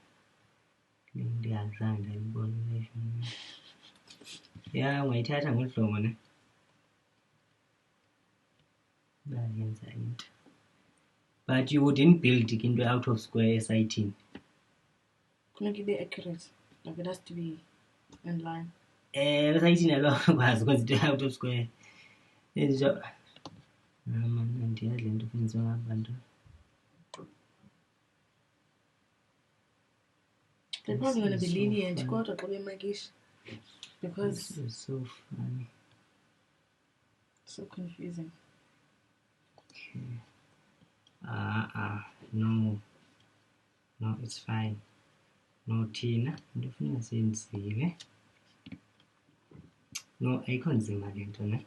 Ndiyazange ndayibona le. Yeah, ungayithatha ngolu hlobo ne. Bayenza into. But you wouldn't build into out of square esayithini. Funeka ibe accurate. Like it has to be in line. Esayithini alokwazi ukwenza into out of square. Enjo. Man, andiyazi le nto funyenziwa ngabantu. They're probably going to be lenient kodwa xa bemakisha because this is so funny. So confusing. Okay. No, it's fine. No, Tina, ndifuna senzile. No, ayikho nzima le nto ne.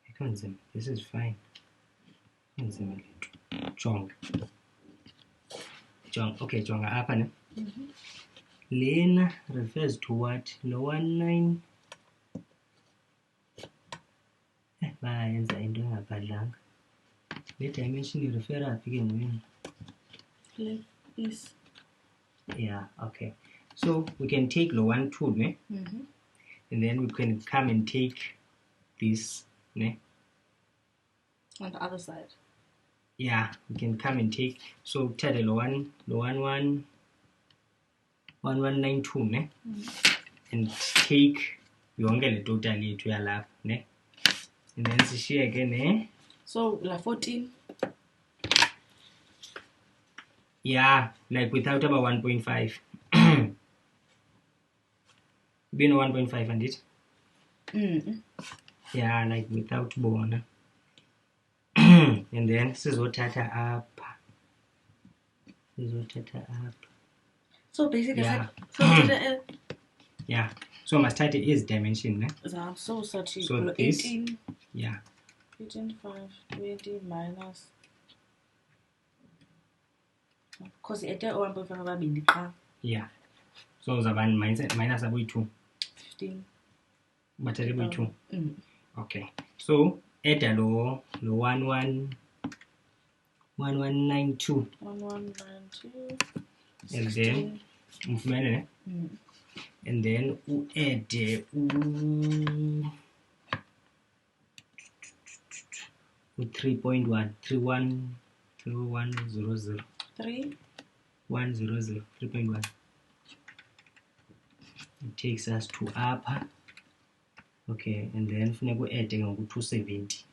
Ayikho nzima. This is fine. Nzima le nto. Jonga. Okay, jonga apha ne. Lena refers to what? Lo 19. Bayenza into engabhadlanga. Le dimension irefera phi ke ngoku? Please. Yeah, okay. So we can take the 1 2 ne? And then we can come and take this ne? On the other side. Yeah, we can come and take. So tell the 1192 ne? And take yonke le total yethu yalapha ne? And then sishiye ke ne? So la 14. Yeah, like without about 1.5. Been 1.5 and it? Yeah, like without bona. And then sizothatha up. So basically, yeah. Yeah. So must start is dimension, ne? So such so 18. This, yeah. 18 5 20 minus. Because it 1.5 ababini qha. Yeah. So uzabani minus abo 2. 15. But abo 2. Okay. So add lo 1192. 1192. And then movement, ne? And then we add 3.1 3100 3.1. It takes us to upper. Okay, and then funeka uadd ngoku 270.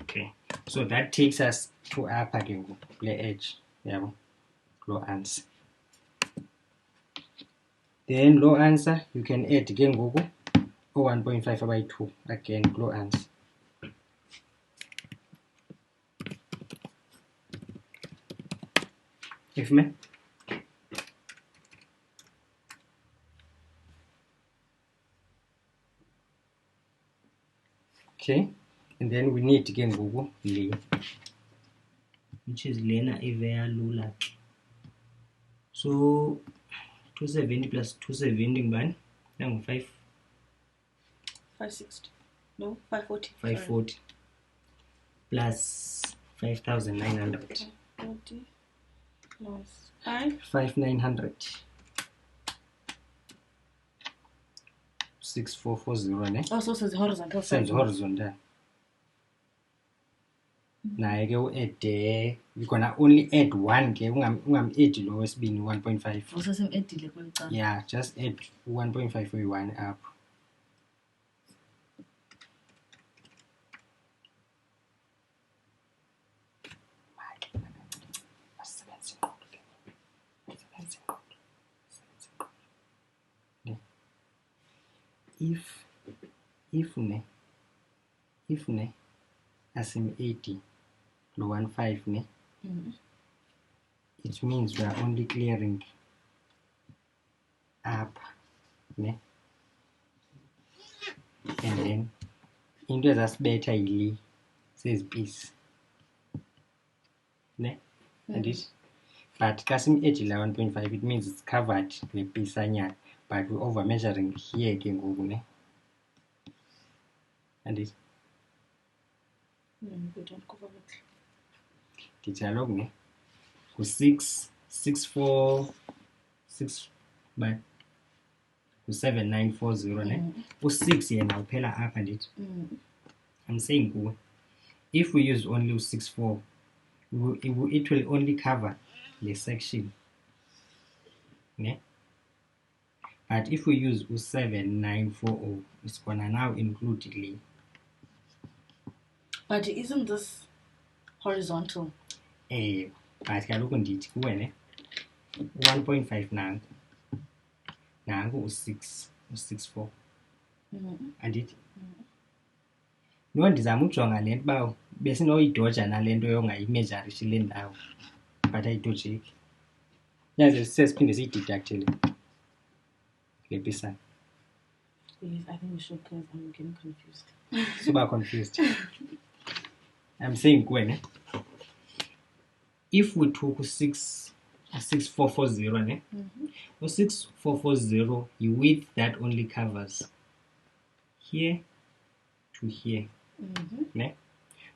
Okay, so that takes us to upper ke ngoku kule edge yabo low answer. Then low answer you can add ke ngoku 1.5 by 2 again low answer. If me. Okay, and then we need again Google. which is lena ivea lula. So 270 plus 270 ngibani? Nangu 560. No, 540. 540 plus 5,900. 540 plus 5,900. 6440 ne? Oh, so it's horizontal. Sense horizontal. Naye ke u-add you're gonna only add one ke ungam-add lo wesibini 1.5. Usesim-addile kweli. Yeah, just add 1.5 uyi-1 up. If ne asim-80 lo 1.5 ne, it means we are only clearing up ne, and then into ezasibetha yili sezipisi ne, and it but xa sim-add la 1.5 it means it's covered le pisanyana, but we're over measuring here ke ngoku ne, and it ndithi kaloku ne ku-6 4 6 but ku-7940 ne, u-6 yena uphela apha ndithi. I'm saying kuwe, if we use only u-64 it will only cover the section ne, but if we use u-7940 it's gonna now include le. But isn't this horizontal? But kaloku ndithi kuwe ne 1.5 nangu u-64 andithi no ndizama ujonga le nto uba besinoyidoja nale nto yongayimejarishi le ndawo but ayidojeki. Yaze sesiphinde siyideductele le pisana. Yes, I think we should because I'm getting confused. Super confused. I'm saying kuwe if we took 6440 ne, 6440 the width that only covers here to here ne,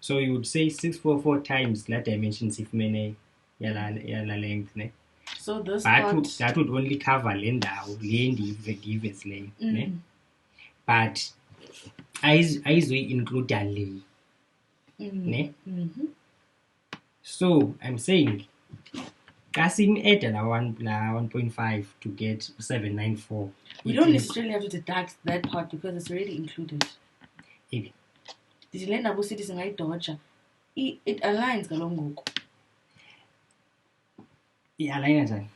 so you would say 644 times that dimension sifumene yala length ne, so this that would only cover le ndawo le ndiyivezileyo ne, but ayizoyi-includa le ne. So I'm saying xa sim-add la 1.5 to get 794, you don't necessarily have to deduct that part because it's already included. Ndithi le ndaba usithi singayidoja it aligns kaloku ngoku. i-aligna njani?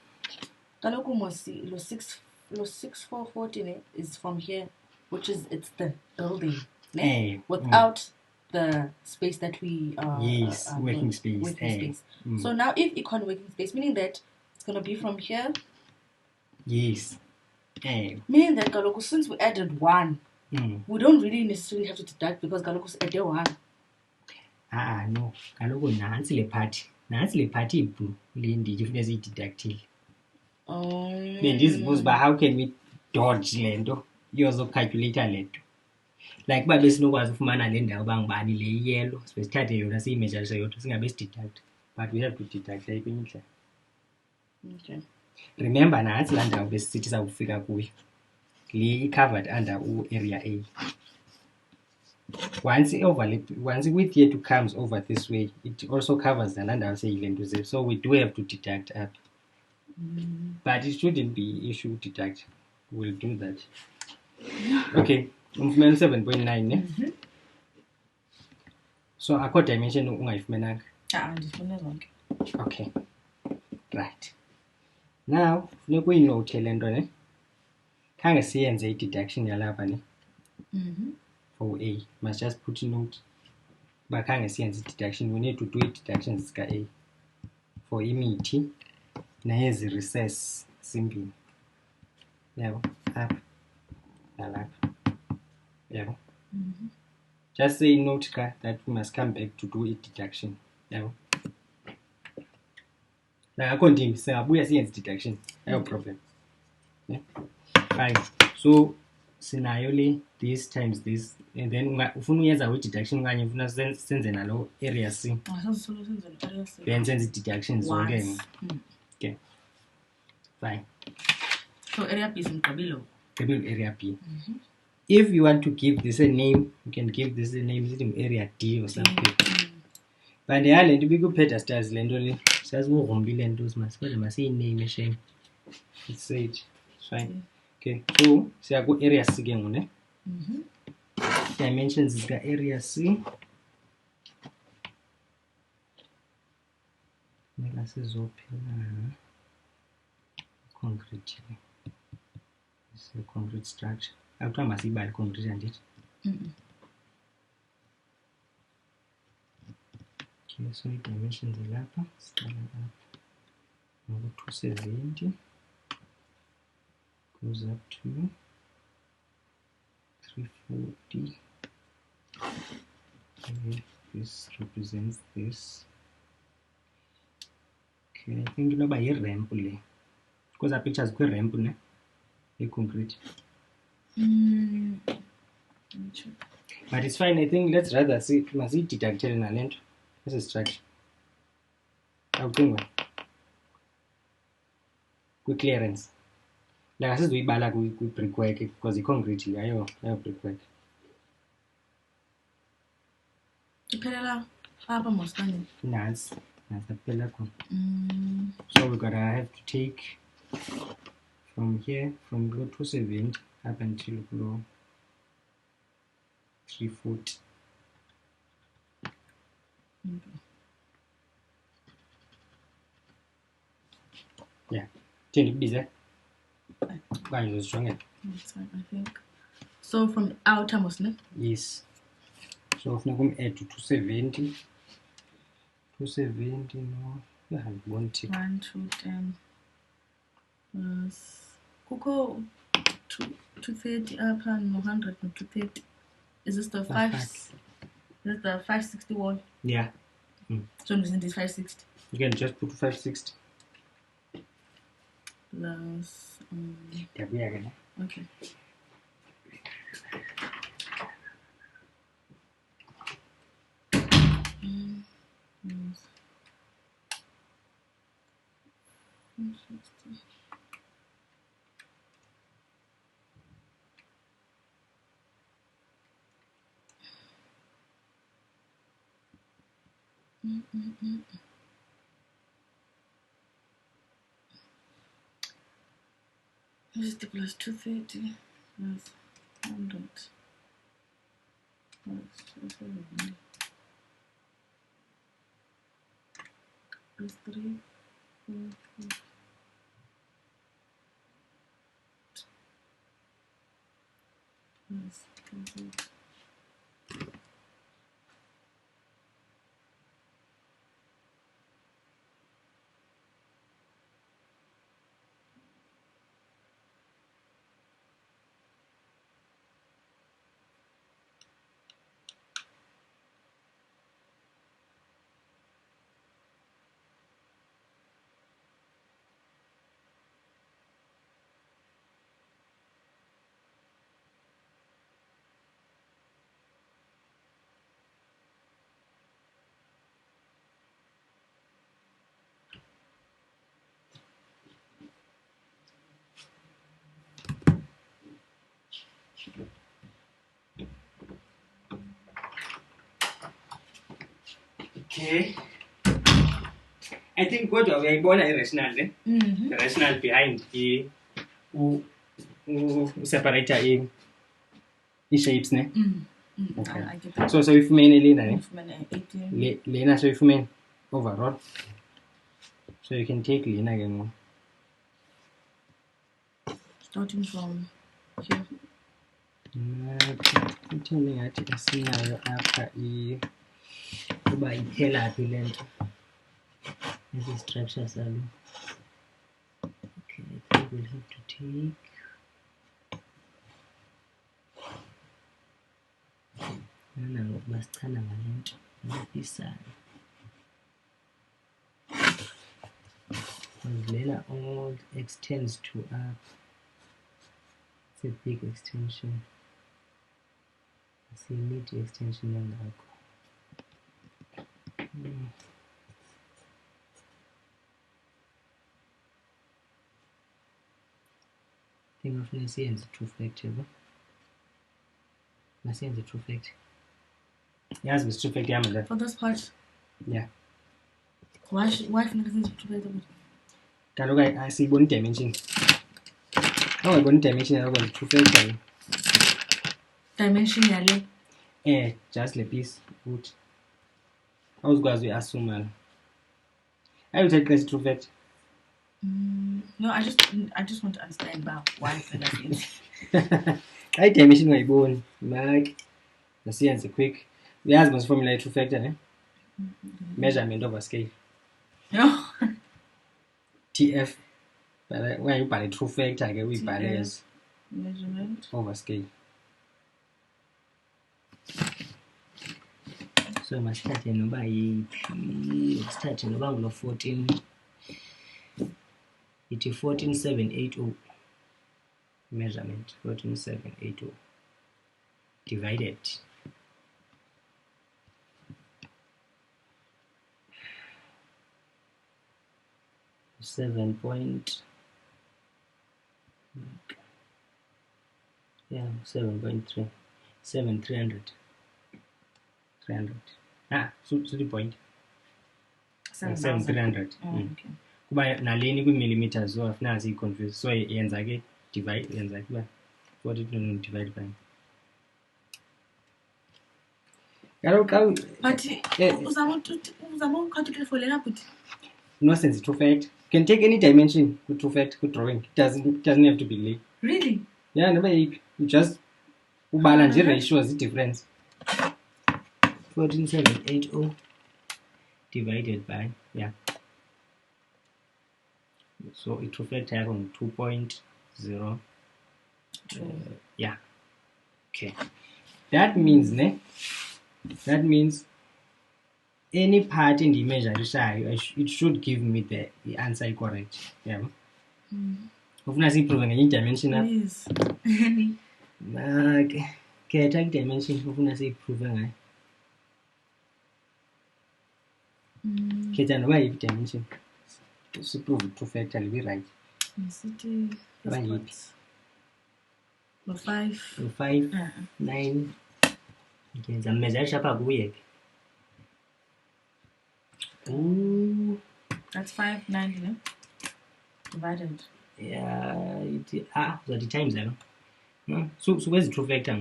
Kaloku lo 6440 ne is from here, which is it's the building ne, without the space that we yes, working space. So now if econ working space, meaning that it's going to be from here. Yes. Meaning that kaloku since we added 1, we don't really necessarily have to deduct because kaloku added 1. No, kaloku nansi le part iblue le ndithi funeka siyideductile. Bendizibuza uba how can we dodge le nto yozocalculator le nto, like uba besinokwazi ufumana le ndawo uba ngubani le yellow sibesithathe yona siyimejarishe yodwa singabe sideduct, but we have to deduct kwenye indlela. Okay. Remember nantsi laa ndawo besisithi sakufika kuyo le i-covered under area A. Once width yethu comes over this way, it also covers the ndawo seyile nto zethu, so we do have to deduct up. But it shouldn't be issue deduct. We'll do that. Okay, umfumene 7.9 ne? So akho dimension ungayifumenanga? Ndifune zonke. Okay, right. Now funeka uyinote le nto ne, khange siyenze i-deduction yalapha ne, for A, must just put a note uba khange siyenze i-deduction, we need to do i-deductions zika-A for imithi nezi recess zimbini, yabo, apha nalapha, yabo. Just say note that we must come back to do a deduction, yabo. like according singabuya siyenze deduction no problem. Yeah. Fine. So scenario le this times this, and then ufuna uyenza deduction kanye ufuna senze nalo area C, then senze deductions zonke. Okay, fine. So area B is mqabilo. Area B. If you want to give this a name, you can give this a name, area D or something. But the island we go pedestals lento le says wo rombi lento simasibale masiyiname shame. It's said. Fine. Okay, so siyaku area C ke ngone. Dimensions is the area C. This is open concrete. It's a concrete structure. I'm trying to see by concrete and it. Okay, so dimensions are up. Over 270 goes up to 340. Okay, this represents this. Okay, I think by a ramp because our pictures quite ramp a concrete. But it's fine. I think let's rather see must it deducted in a length. This is structure. I'll bring one. Quick clearance. Like I said, we bala quick brickwork because the concrete I have brickwork. Nice. That's the pillar. So we're gonna have to take from here, from below 270 up until below 340. Yeah. Change it busy. Why is it stronger? That's right, I think. So from outer mostly? Yes. So if we come add to 270. 270 no. Yeah, one tick. 1, 2, 10. Plus Kuko 230 up and 100 and 230. Is this the 5? Is this the 560 wall? Yeah. So I'm using this 560. You can just put 560. Plus okay. This is the plus 230 plus 100 plus 270 plus 3, 4, 4 plus 230. Okay. I think what we are born rational, the rational behind the separator in shapes, ne? Okay. So if main Lena, so if main overall, so you can take Lena again. Starting from here. Telling at a scenario after by Hela length. This is structure salary. Okay, I think we'll have to take no, must turn around this side. Lena all extends to up. It's a big extension. It's a neat extension and thing of Nancy and the true fact ever. Nancy and the true fact. Yes, it's true fact, yeah, for this part. Yeah. Why Nancy the true fact? Kaloku I see one dimension. Oh, one dimension I was true fact. Dimension yale. Just the piece. Good. I was going to assume. I will take this true fact. No, I just want to understand about why Nancy. I dimension my bone. Mark. The science quick. The husband's formula true factor, measurement over scale. No. TF. But when you buy true factor, I get we buy as measurement over scale. So I must start in by starting about 14. It is 14780 measurement 14780 divided 7.300 so the point 7,300 okay. kuba naleni kwi-millimeters so afuna siyi-confuse so yenza ke divide yenza kuba 40 divide by but uzama ucalculate for lena but no sense true fact. You can take any dimension with true fact, with drawing. It doesn't have to be late. Really? Yeah, no, but you just balance the ratios, the difference. 14780 divided by, yeah. So it reflects on 2.0. Yeah. Okay. That means, any part in the measure, it should give me the answer correct. Yeah. Ufuna siyiprove ngenye dimension apha? Please. Khetha i-dimension ufuna siyiprove ngayo. Khetha noba yiphi dimension. Siprove true factor libe right. City. No 5. No 5. 9. Ngenza measure apha kuye ke. Ooh. That's 590, no? Divided. Yeah, the times there. So where's the true factor?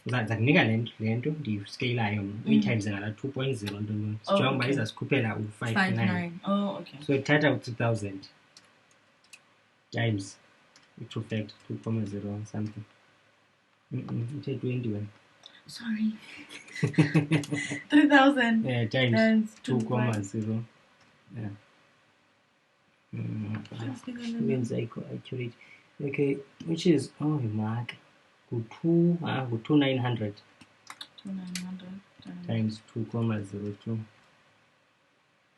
Zakunika le nto ndiyiscalayo 8 times ngala 2.0 nto sijonga uba izasikhupela u-59. Oh, okay. So thatha u-2000 times i-true factor 2.0 something. Ithe 21. Sorry. 3,000 times 2.0. Yeah. Means accurate. Okay, which is mark. Go 2,900. 2,900 times 2.02.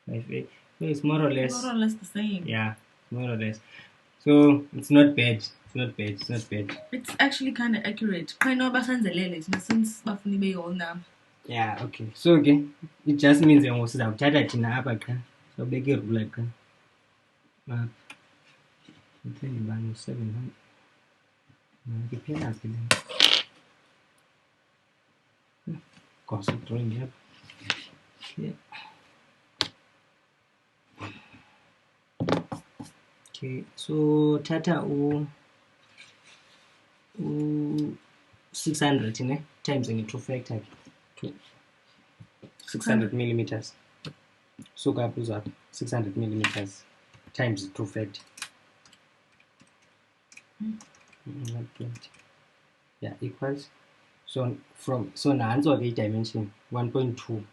58. So it's more or less. More or less the same. Yeah, more or less. So it's not bad. It's actually kind of accurate. Since yeah, okay. So okay, it just means you're also that in the so big rule can. 700. Cost of drawing here. Okay, so tata 600 times in true factor 600 millimeters. So goes up 600 millimeters times true factor. Yeah, equals. So now answer the dimension 1.2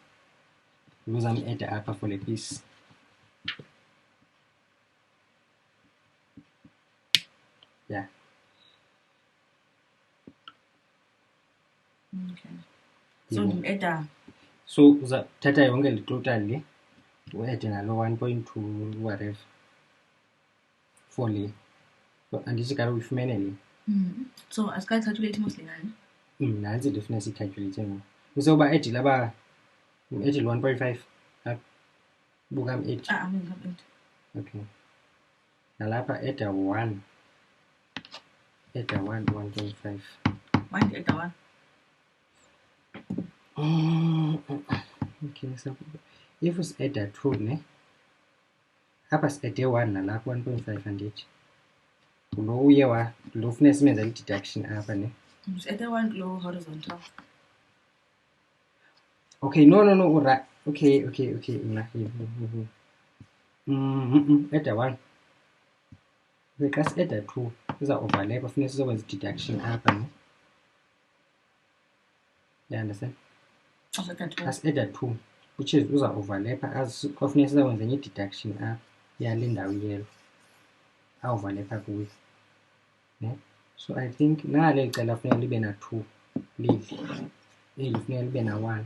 because I'm at the upper for the piece. Yeah. Okay. So the so tata yonke total we add another 1.2 whatever. for le. So andithi kaloku uyifumene le. So asicalculate mostly nani? Nansi into funeka siyicalculate ngoku. Usoba edile aba edile 1.5 apha. Buka am-8. Am-8. Okay. Nalapha edda 1. Edda 1 1.5. Why edda 1? Okay, so if it's edda 2 ne? Apha si-edde 1 nalapha 1.5 andithi. Lo uye lo funeka simenza i-deduction apha ne? Edda 1 low horizontal. Okay, no, right. Okay. Edda 1. Xa si-edda 2 iza overlap funeka sizokwenza i-deduction apha ne? You understand? Xa si-edda 2 which is uza overlap as kwafuneka sizakwenza enye i-deduction apha yale ndawo yelo overlap kuyo ne? So I think nale cala funeka libe na 2 eli funeka libe na 1.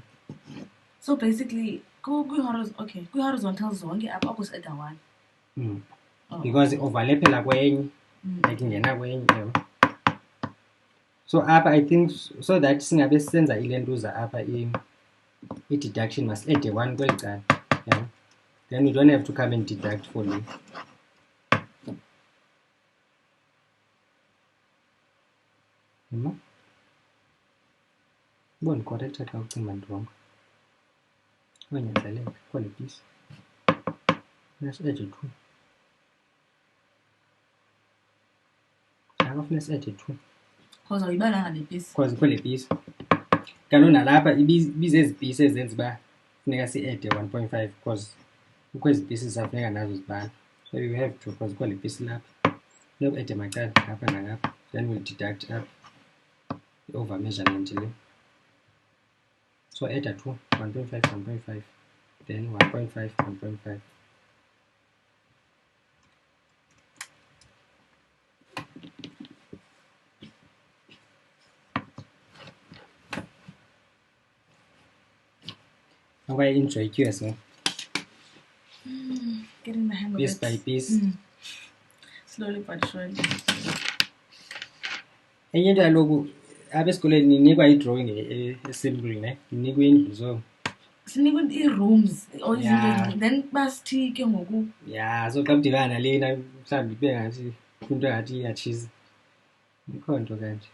So basically kwi-horizontal zonke apha apho si-edda 1. Because overlaphela kwenye like ingena kwenye ewe. So apha I think so that singabe sisenza ilentuza apha i-deduction must edde 1 kweli cala. Yeah. Then we don't have to come and deduct for le. Ubona correct xa ucinga ndirongo. Wanyanzeleka kwale piece. Let's edge 2. Akafuneka si-edde 2. Because awuyibalanga le piece. Because kwale piece. Kaloku nalapha ibizezi piece ezenza uba funeka si-edde 1.5 because ukwezi pieces zafuneka nazo zibala. So you have to because kwale piece lapha. Funeka edde macala apha nangapha. Then we'll deduct up the over measurement le. So edda 2 1.5 then 1.5 Now I enjoy QS, no? Getting the hang of piece it. By piece. Slowly but surely. Enye into kaloku apha esikoleni ninikwa i-drawing esimple ne? Ninikwa indlu so. Sinikwa ii-rooms or Yeah. then basithi ke ngoku. Yeah, so xa kudibana nalena mhlawumbi ibe ngathi into engathi iyatshiza. Ikho nto kanje.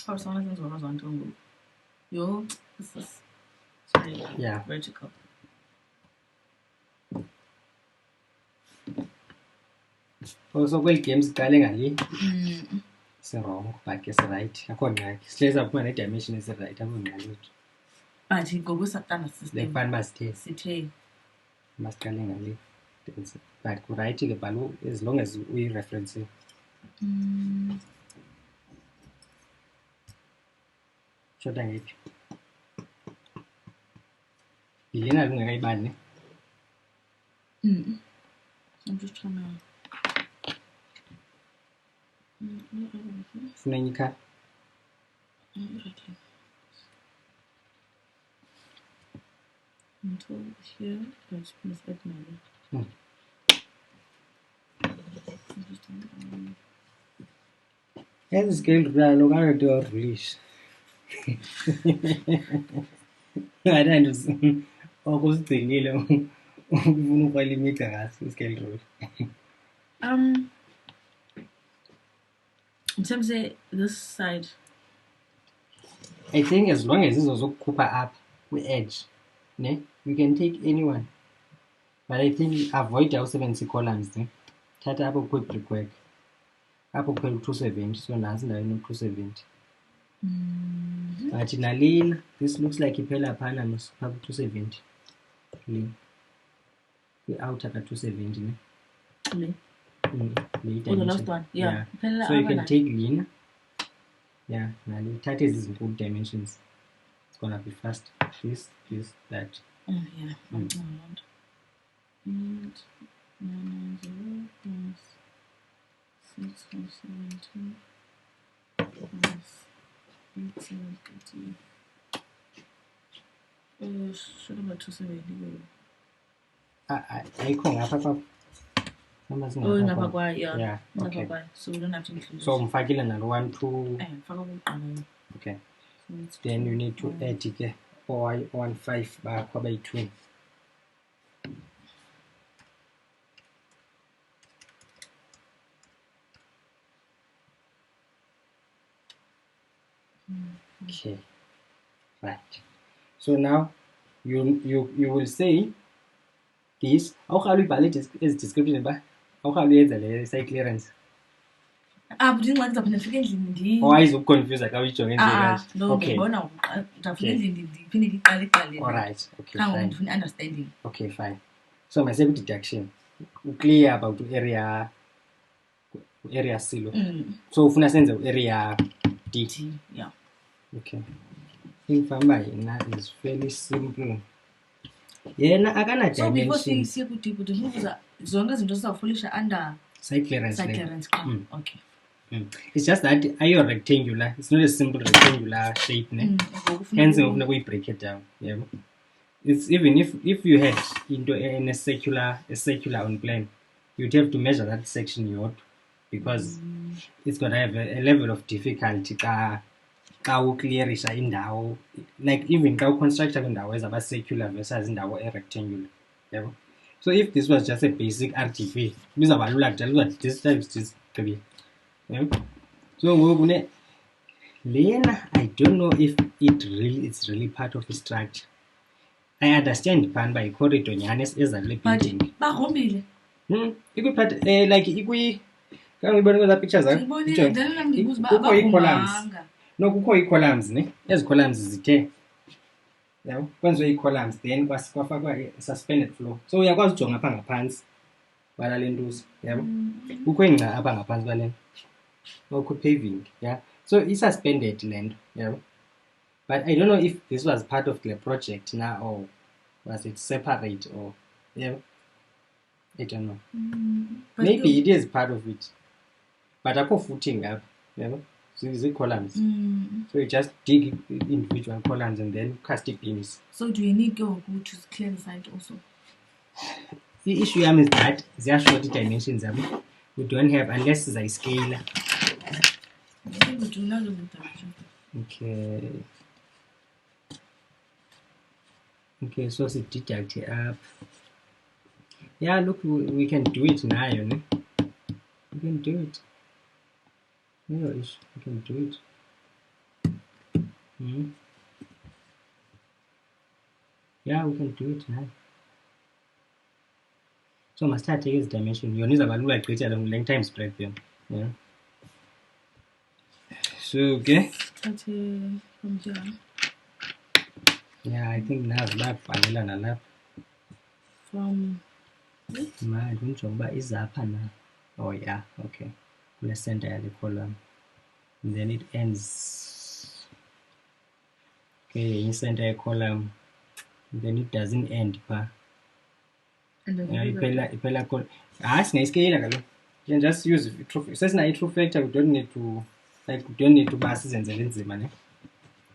Or someone thinks horizontal ngoku. Yo, this is very vertical. So kweli game siqale ngale si-wrong but ke si-right akho ngxaki sihlezi aphuma ne-dimension esi-right akho ngxaki wethu. But ngoku saqala system. Le fani sithe masiqale ngale but ku-right ke balo as long as uyi-referencing. Shota ngephi? Yilena lungekayibani ne? I'm just trying to. Funa enye ikhala? Until here, let's add my. Ezi scale rule kaloku release. Ngathi okusigcinile ufuna ukrwela imigca ngaso i-scale rule. In terms of this side, I think as long as izo zokukhupha up kwi-edge ne, you can take anyone. But I think avoid usebenzisa ii-columns ne. Thatha apho kukho i-brickwork. Apho kuphela 270 so nantsi ndawo ino-270. But nalena this looks like iphela phana phaa ku-270 le kwi-outer ka-270 ne. le. The last one, yeah. So you can take lena. Yeah, nale thatha ezi zinkulu dimensions. It's gonna be fast. This, that. Yeah. And 990 plus 6470 plus 8730. Should have 270. Ayikho ngapha pha. Yeah, okay. So we don't have to include so umfakile nalo 1 2 okay, so then you need to add ke o-15 bakho abayi-2. Okay, right. So now you will say this awurhalu ibhale ezi-description ba awurhalu yenza le site clearance but ingxaki ndizawuphinda ndifike endlini ayizukuconfuse xa uyijonge nje kanje. Okay, ndiyabona ndizawufika endlini ndiphinde ndiqale ekuqaleni. Alright, okay, khangoku fine. ndifuna understanding. Okay, fine. So mase ku-deduction clear about area silo. So ufuna senze area D. Yeah. Okay. Imfamba yena is fairly simple. Yena akana So before dimension. siye ku-deep ndifuza zonke izinto sizawufulisha under Site clearance. site clearance. Okay. It's just that are you rectangular? It's not a simple rectangular shape, ne? Hence we break it down. Yeah. It's even if you had into a circular on plan, you'd have to measure that section yodwa because it's gonna have a level of difficulty xa uclearisha indawo, like even xa uconstructa kwindawo ezaba circular versus indawo rectangular. Yeah. So if this was just a basic RGB, bizawuba lula kudala this times this gqibile. Yeah. So ngoku lena I don't know if it's really part of the structure. I understand pan by corridor nyani ezale building. But barombile. Ikwi-part like kangibona kweza pictures zakho. Kukho ii-columns. No, kukho ii-columns ne. Ezi columns zithe. Yabo, kwenziwe ii-columns then kwafakwa suspended floor. So uyakwazi ujonga apha ngaphansi bala lentuza, yabo. Kukho ingca apha ngaphansi bale. Kukho paving, yeah. So i-suspended lento, yabo. But I don't know if this was part of the project now or was it separate or yeah, I don't know. Maybe it is part of it. But I go footing up, you know. So it's columns. So you just dig individual columns and then cast it beams. So do you need to clear the site also? The issue is that there are short dimensions we don't have unless it's a scale. I think we do not have the dimension. Okay. Okay, so it's deduct up. Yeah, look, we can do it now, you know. We can do it. No issue, we can do it. Yeah, we can do it now. So must start taking this dimension. You need a value like greater than length times breadth then. Yeah. So okay. From here. Yeah, I think now lap vanilla na lap. From I don't know is up now. Oh yeah, okay. The center of the column. And then it ends. Okay, in center column. Then it doesn't end pa. And then ipela call. Scale you can just use true. Says na true factor, we don't need to bus and the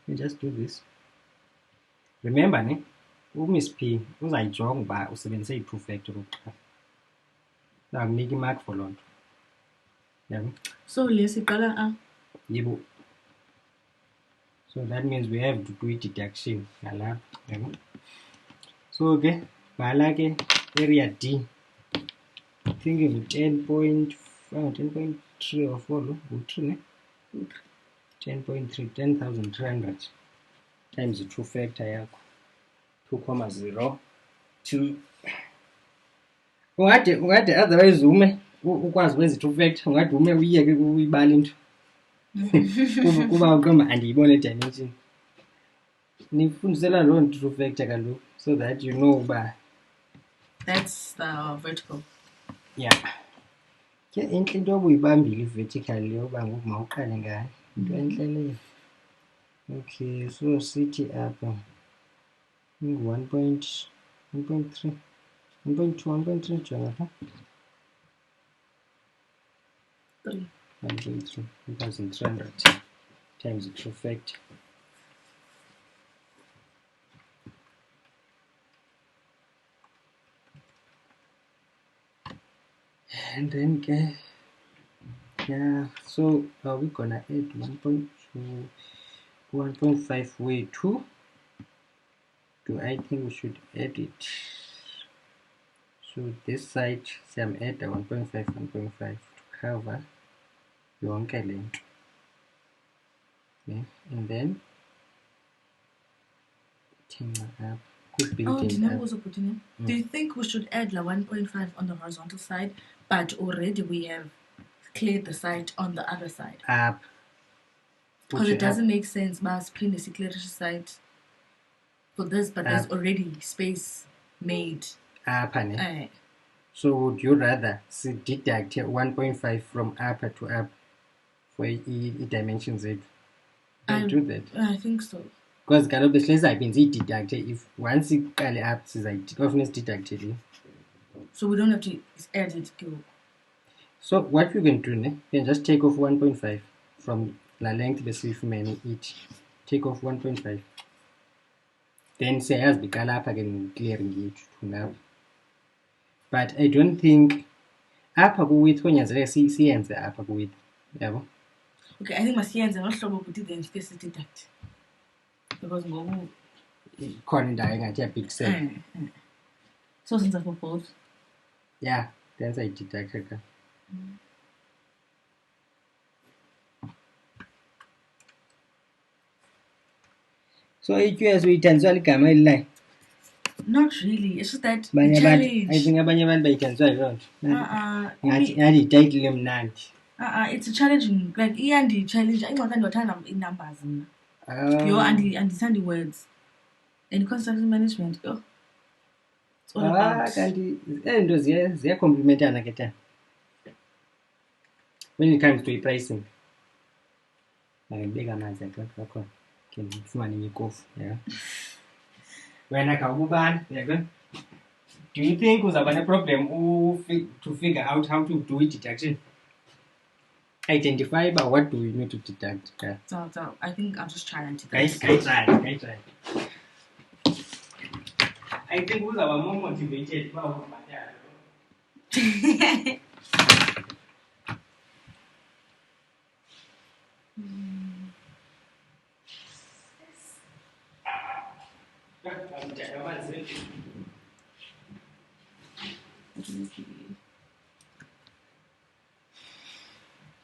you just do this. Remember ne, Miss P uzayijonga uba usebenzise i-proof factor okokuqala. Nakunika imark for loo nto. Yabo. So lesiqala Yebo. So that means we have to do a deduction nalapha. Yabo. So ke bhala ke area D. I think it's 10.3 or 4 lo, 3 ne? 10.3, 10,300 times the true factor yakho 2,02. Ungade otherwise ume ukwazi ukwenza true factor, ungade ume uyeke uyibala into. Kuba kama andiyibone dimension. Nifundisela loo true factor kaloku so that you know uba that's the vertical. Yeah. Ke enhle into obuyibambile i-vertical yoba ngoku mawuqale ngayo. Into enhle leyo. Okay, so sithi apha 1.3 jonga apha 1.3 1,300 times the true factor. And then yeah, so are we gonna add 1.5 way 2? I think we should add it. So this side, say I'm add 1.5 to cover yonke length. Okay, and then up. Do you think we should add the 1.5 on the horizontal side, but already we have cleared the side on the other side? Up. Because it doesn't make sense, but clean the clear side for this, but there's already space made. So would you rather deduct 1.5 from upper to up for dimensions 8? Do that? I think so. Because obviously I've been deducted if once it early up often is deducted. So we don't have to add it. So what you can do, you can just take off 1.5 from the length the each. Take off 1.5. Then say as the color up again clearing it to now. But I don't think upper width when you see and the upper width. Yeah. Okay, I think my science not sure about it then space deduct. Because corner dying at a big cell. So since I propose. Yeah, that's I deducted. So DQS we usually come line. Not really. It's just that the challenge. I think abanye by cancel it's a challenging. Like the challenge. I want to turn in numbers. Yo understanding words and construction management. Yo. It's all about. They compliment when it comes to pricing. Like bigger man's like can money yeah. When I come do you think was a problem to figure out how to do it deduction? Identify but what do we need to deduct? So I think I'll just try and do that. I try. I think we are more motivated about that.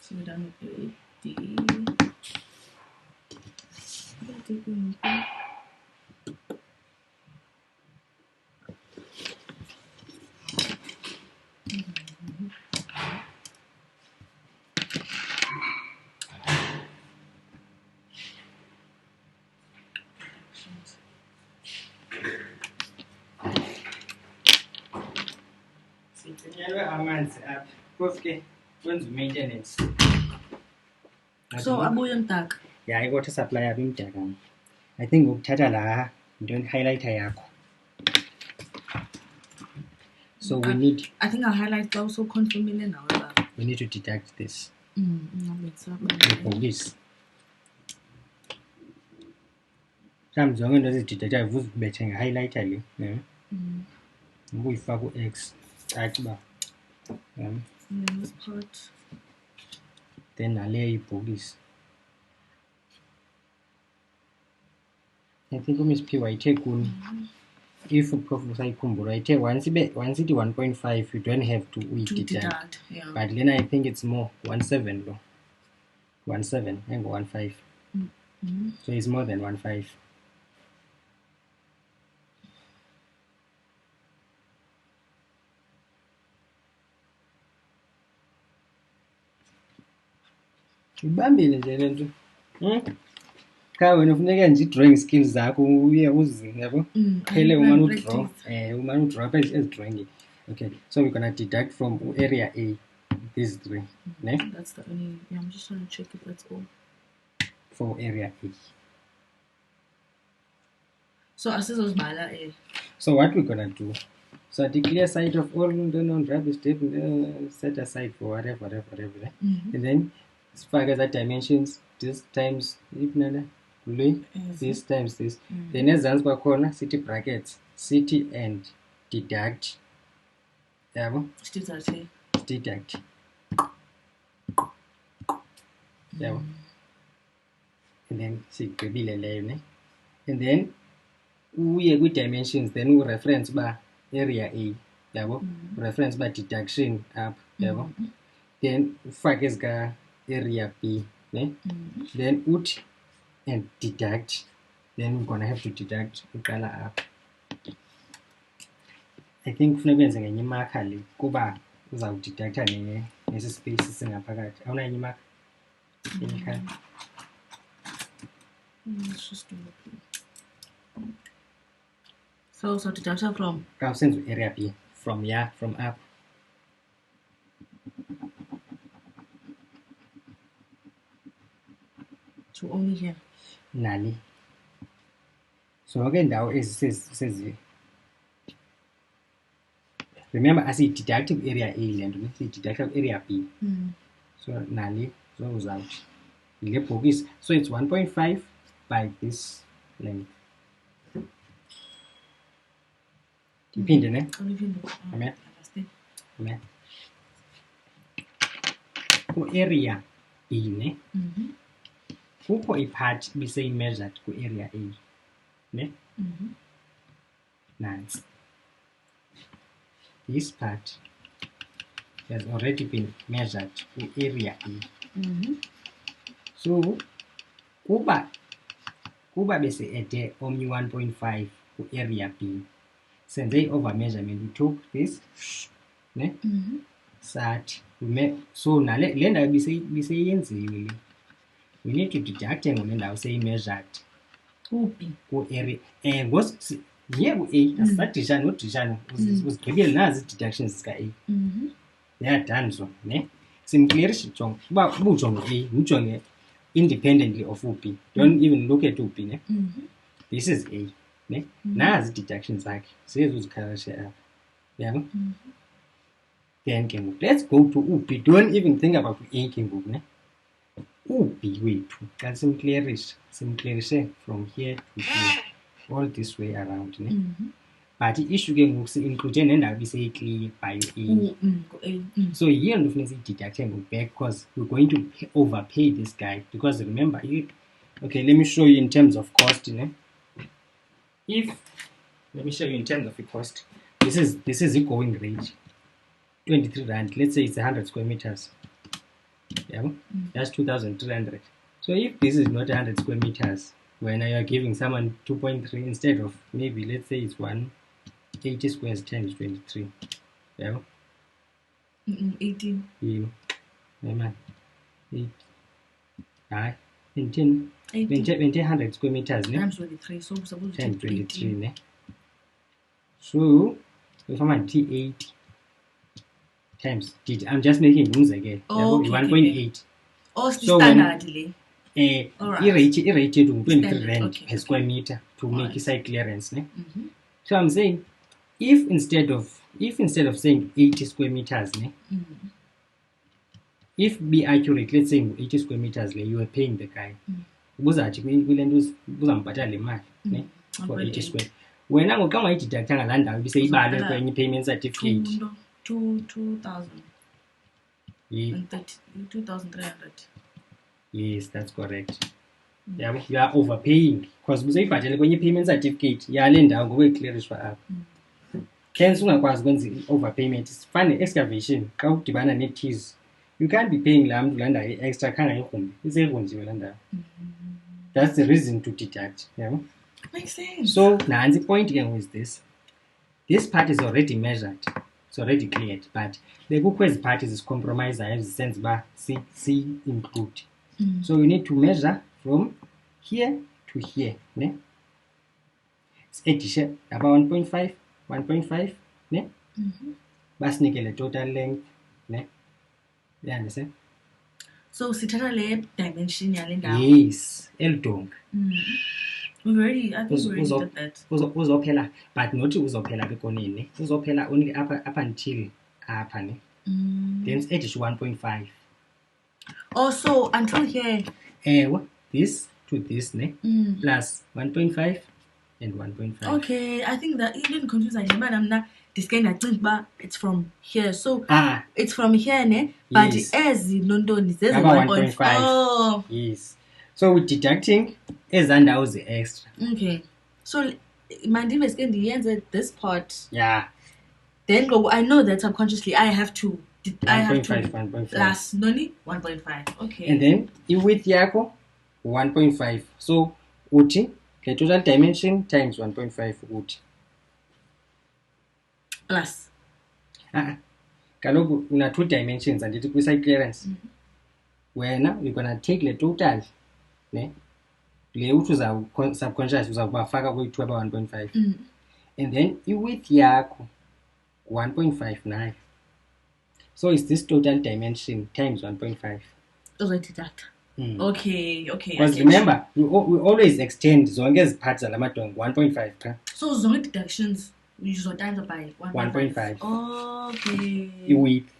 So we're done with the maintenance. So abuyemtaka. Yeah, I got a supply of imtaka. I think Tata don't highlight ayako. So we need. I think I'll highlight also confirming now. We need to deduct this. This. Some zone does it deduct. I was betting highlighter. We fuck X. This part. Then I'll lay police. I think Miss P. I take one. If Professor Kumbura, I take once it 1.5, you don't have to deduct. Yeah. But then I think it's more 1.7 though. 1.7 and 1.5. So it's more than 1.5. Ibambile nje lento. Ka wena ufuneka nje drawing skills zakho uye uzi yabo. Phele uma udraw as drawing. Okay, so we're going to deduct from area A these three. That's the only. Yeah, I'm just trying to check if that's all. For area A. So assessors bala A. So what we're going to do? So the clear side of all non-rubbish set aside for whatever. And then as far as the dimensions, this times this times this. Then as Zanzibar corner, city brackets, city and deduct. Yeah, deduct. Yeah. And then sigqibile leyo ne. And then uye kwi-dimensions, then reference bar area A, yabo, reference bar deduction up, yabo, then ufake ezika area B, ne, then ut and deduct, then we're gonna have to deduct uqala up. I think kufuneka wenze ngenye imarker le kuba uzawudeducta nesi space singaphakathi. Awunayo enye imarker? Let's just do it. So deduction from? Sense area B. From up. To only here. Nali. So again, now it says remember, I see deductive area A and we see deductive area B. So nali, so it was out. So it's 1.5 by this length. Depende, ne? Amen. Amen. Area B, ne? Kukho ipart measured ku area A, ne? Nansi. This part has already been measured ku area A. So kuba bese ede omnye 1.5 ku area B. Senze over measurement, we took this, ne? Sat, so now le ndawo biseyenziwe, we need to deduct ngole ndawo seyimeasured ku area ngos ye ku A asadishana nodishana uzigqibele nazi deductions zika A. They are done so, ne? Simclearish jonga uba ujonga A ujonge independently of B. Don't even look at B, ne? This is A, ne? Nazi deductions zakhe sezuzikhalashe apha, yabo. Then let's go to B. Don't even think about A ke ngoku, ne? B wethu xa simclearishe from here to here, all this way around, ne? But i-issue ke ngoku si-include nendawo biseyiclear by A. So here ndofuneka siyideducte ngoku back because we're going to overpay this guy because remember, okay, let me show you in terms of cost, ne? Let me show you in terms of the cost. This is the going rate, 23 rand. Let's say it's 100 square meters. Yeah, that's 2,300. So if this is not 100 square meters, when you are giving someone 2.3 instead of maybe let's say it's 180 squares times 23. Yeah. 18. Yeah. Man. 8. Aye. 10. 100 square meters, ne? Times 23. So we're supposed to take 23, ne? So if I'm at T8 times D, I'm just making rooms again. Oh, okay, 1.8. Oh, it's the standard delay. Irrated 23 rand per square meter to make site clearance, ne? So I'm saying if instead of saying 80 square meters, ne? If be accurate, let's say 80 square meters, you are paying the guy. Buzathi uzambhatala le mali, ne? For 80 square. Wena ngoku xa ungayideductanga laa ndawo ibiseyibhalwe kwenye payment certificate 2,000. Yeah. 2,300. Yes, that's correct. Yeah, you are overpaying because buseyibhatele kwenye payment certificate yale ndawo ngokweclearishwa apha. Hence ungakwazi ukwenza overpayment. Fane excavation xa udibana ne-T's. You can't be paying laa mntu laa ndawo extra khanga igrumbi isegrunjiwe laa ndawo. That's the reason to deduct. Yeah. Makes sense. So nansi point again with this. This part is already measured. It's already cleared. But the kukho part is compromised in the sense that C include. So we need to measure from here to here. Ne? It's addition about 1.5, ne? Basnikele total length. Ne? You understand? So sithatha le dimension yale ndawo. Yes, eldong. I think we already did that. Uzophela, but not uzophela bekonini. Uzophela only up until upper, ne? Then it's addition 1.5. Oh, so until here. This to this, ne? Plus 1.5 and 1.5. Okay, I think that it didn't confuse me, madam. this kind of thing, but it's from here. So it's from here, ne? But yes. as in London, it's 1.5. Oh. Yes. So we're deducting as and how's the extra. Okay. So Mandiva is going to answer this part. Yeah. Then I know that subconsciously I have to 1.5 plus noni 1.5. Okay. And then width yako 1.5. So uti the total dimension times 1.5 uti plus. Kaloku una 2 dimensions and it side clearance. Wena you're gonna take the total ne le uthi subconscious uzakubafaka kwi-2 aba 1.5 and then width yakho 1.5 nayo. So it's this total dimension times 1.5. Already that. Okay. Because remember, we always extend zonke ezi parts zala madongo 1.5 ka. So zonke deductions we use times by 1.5. Okay. Width.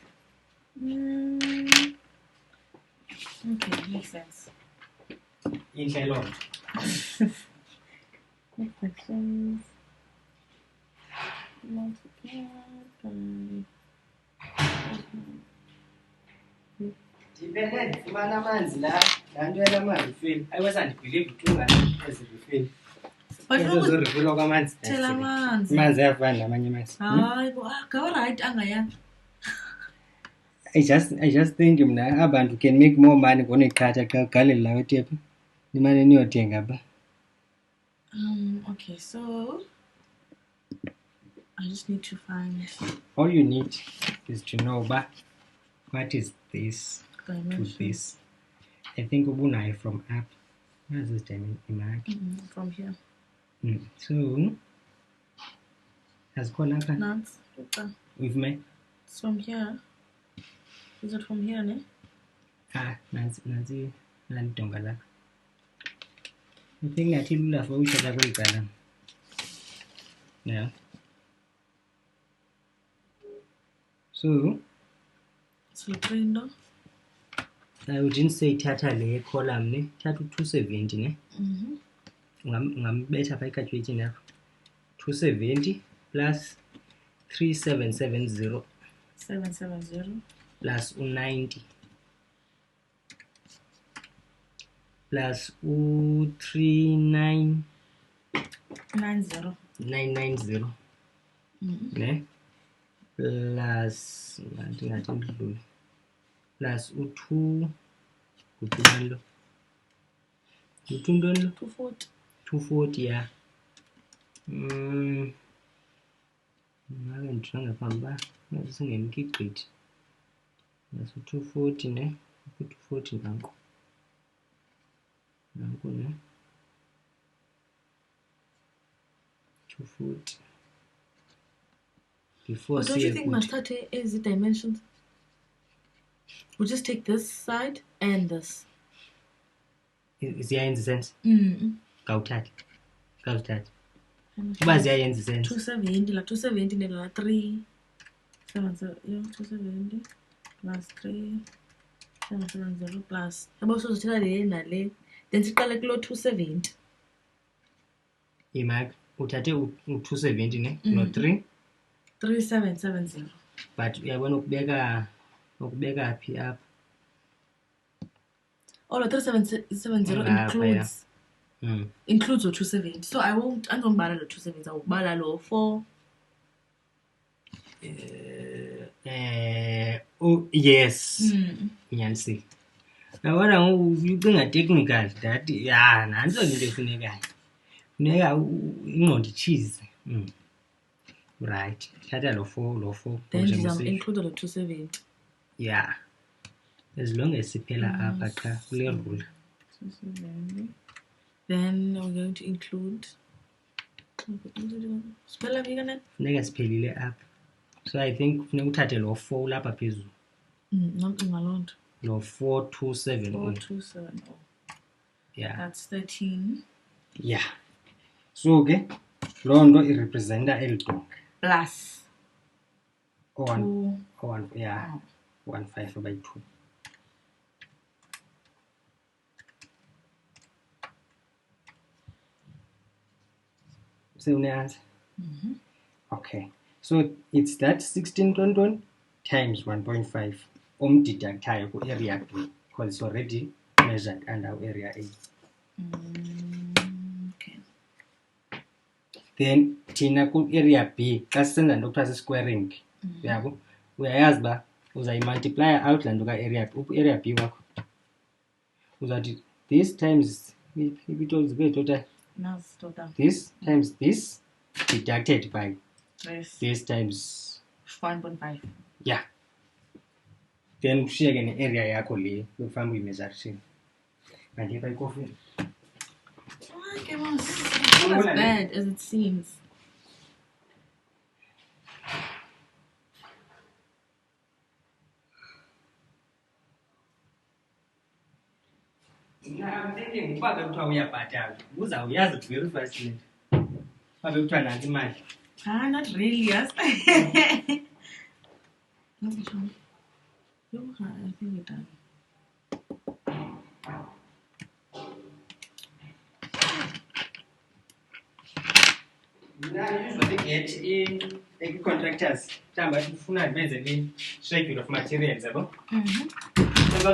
Okay, makes sense. Inhlelo. Deductions multiplied by Dependent fumana amanzi la nto yalamanzi feel. Ayibelieve ungani refill. But refill kwamanzi. Tell amanzi. Amanzi ayafana namanye amanzi. Hayi go right angayanga. I just think mna abantu can make more money ngoneqhatha xa ugalela lawe tap. Imali niyothenga ba. Okay, so I just need to find. All you need is to know what is this dimension to this. I think ubunayo from up. What is this dimension? From here. So has gone up. Nuts. With me. It's from here. Is it from here, ne? Nansi donga la. I think ngathi lula for ukuthatha kwegala. Yeah. So I wouldn't say thatha le column ne, thatha 270 ne. Ngambetha pha ekhadweni lapho. 270 plus 3770 plus 90 plus 3990 ne plus plus 2 kutulalo 240 yeah. Ngake ndithanga phamba singemkigqithi naso 240 ne 240 nanko ne 240 before. Don't you think must start as the dimensions? We'll just take this side and this. Is ziyayenza sense? Kawuthathe uba ziyayenza sense. 270 like 270 and like 270 plus 3770 plus yabo sozithatha le nale then siqale kulo 270. Imag uthathe u270 ne no 3770. But uyabona ukubeka phi apha. All 3770 includes includes 270. So I don't bala lo 270. I will bala lo 4. Oh yes. Nyansi. Yabona ucinga technical that yeah nanso into efunekayo. Funeka ingqondo ichize. Right. Thatha lo 4 then include lo 270. Yeah. As long as siphela apha xa kule rule. 270. Then we're going to include funeka siphelile apha. So I think funeka uthathe lo 4 lapha phezulu. Lo 4270. Yeah. That's 13. Yeah. So ke lo nto irepresenta elidonga. Plus 1 yeah. 1.5 by 2. So now, okay. So it's that 16 times 1.5 deductayo ku area B because it's already measured under area A. Okay. Then thina ku area B xa sisenza into kuthiwa sisquaring uyabo uyayazi uba uzayimultiplya out laa nto ka-area area B wakho uzawuthi this times total this times this deducted by this times 1.5. yeah, then ushiyeke ne-area yakho le yokufanele uyimezarisile andipha ikofi. Okay, well, it's not as bad as it seems. I'm thinking uba bekuthiwa uyabhatala uzawuyazi very fast le uba bekuthiwa nantsi imali. Not really, yes. I think we're done. Usually get contractors mhlawumbi ufuna benze schedule of materials yabo.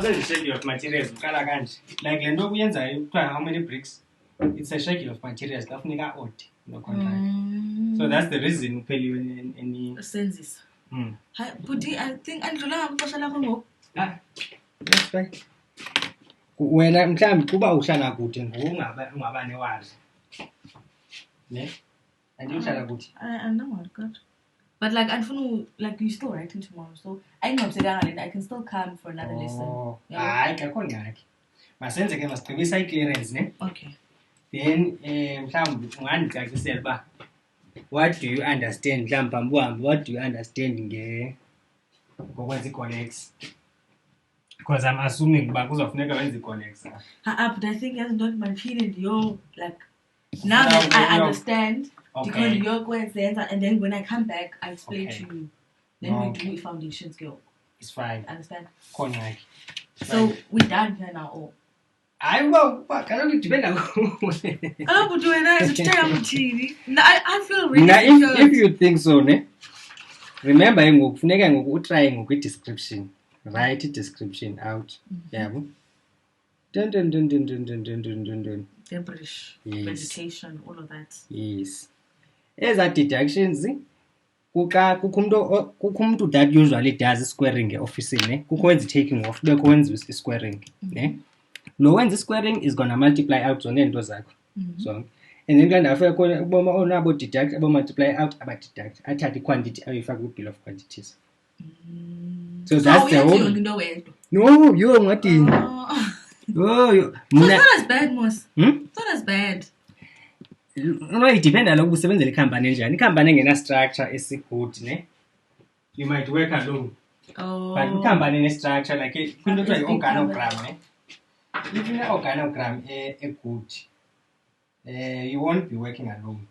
The schedule of materials uqala kanje like le nto okuyenzayo kuthiwa how many bricks, it's a schedule of materials kafunika odd no contract. So that's the reason upheliwe any senzisa. Hi Budi, I think andlulanga kwixesha lakho ngoku. That's fine. Wena mhlawumbi kuba uhlala kude ungaba newazi ne andiyohlala kude. I know what God. But like like you still writing tomorrow, so I know I can still come for another lesson. Hayi akho ngxaki. Masenze ke masigqibisa i-clearance ne. Okay. Then mhlawumbi ungandicacisela uba what do you understand mhlawumbi phambi uhambe what do you understand ngokwenza ii-connects, because I'm assuming uba kuzofuneka wenza ii-connects. But I think as not my feeling you're like now that I understand. Because you're going to and then when I come back, I explain to you. Then we do foundations, girl. It's fine. Understand? Cognac. So we're done here now. Oh. I will. What can I do now? I feel really. Now, if you think so, ne? Remember, I'm trying with description. Write description out. Yeah. Dun. Temperature, vegetation, all of that. Yes. Eza deductions kukho umuntu that usually does squaring e-office ne kukho wenza taking off bekho wenza squaring ne lo wenza squaring is going to multiply out zona into zakho so and then kanti afike khona uboma onabo deduct abo multiply out aba deduct athathe quantity ayifaka ku bill of quantities. So that's the whole no you ngathi oh mna it's not as bad Mos. It's not as bad. No, it depends on usebenzela ikhampani enjani. Ikhampani engena structure esigood ne you might work alone. But ikhampani ene structure like kwinto kuthiwa i-organogram ne if une organogram good you won't be working alone.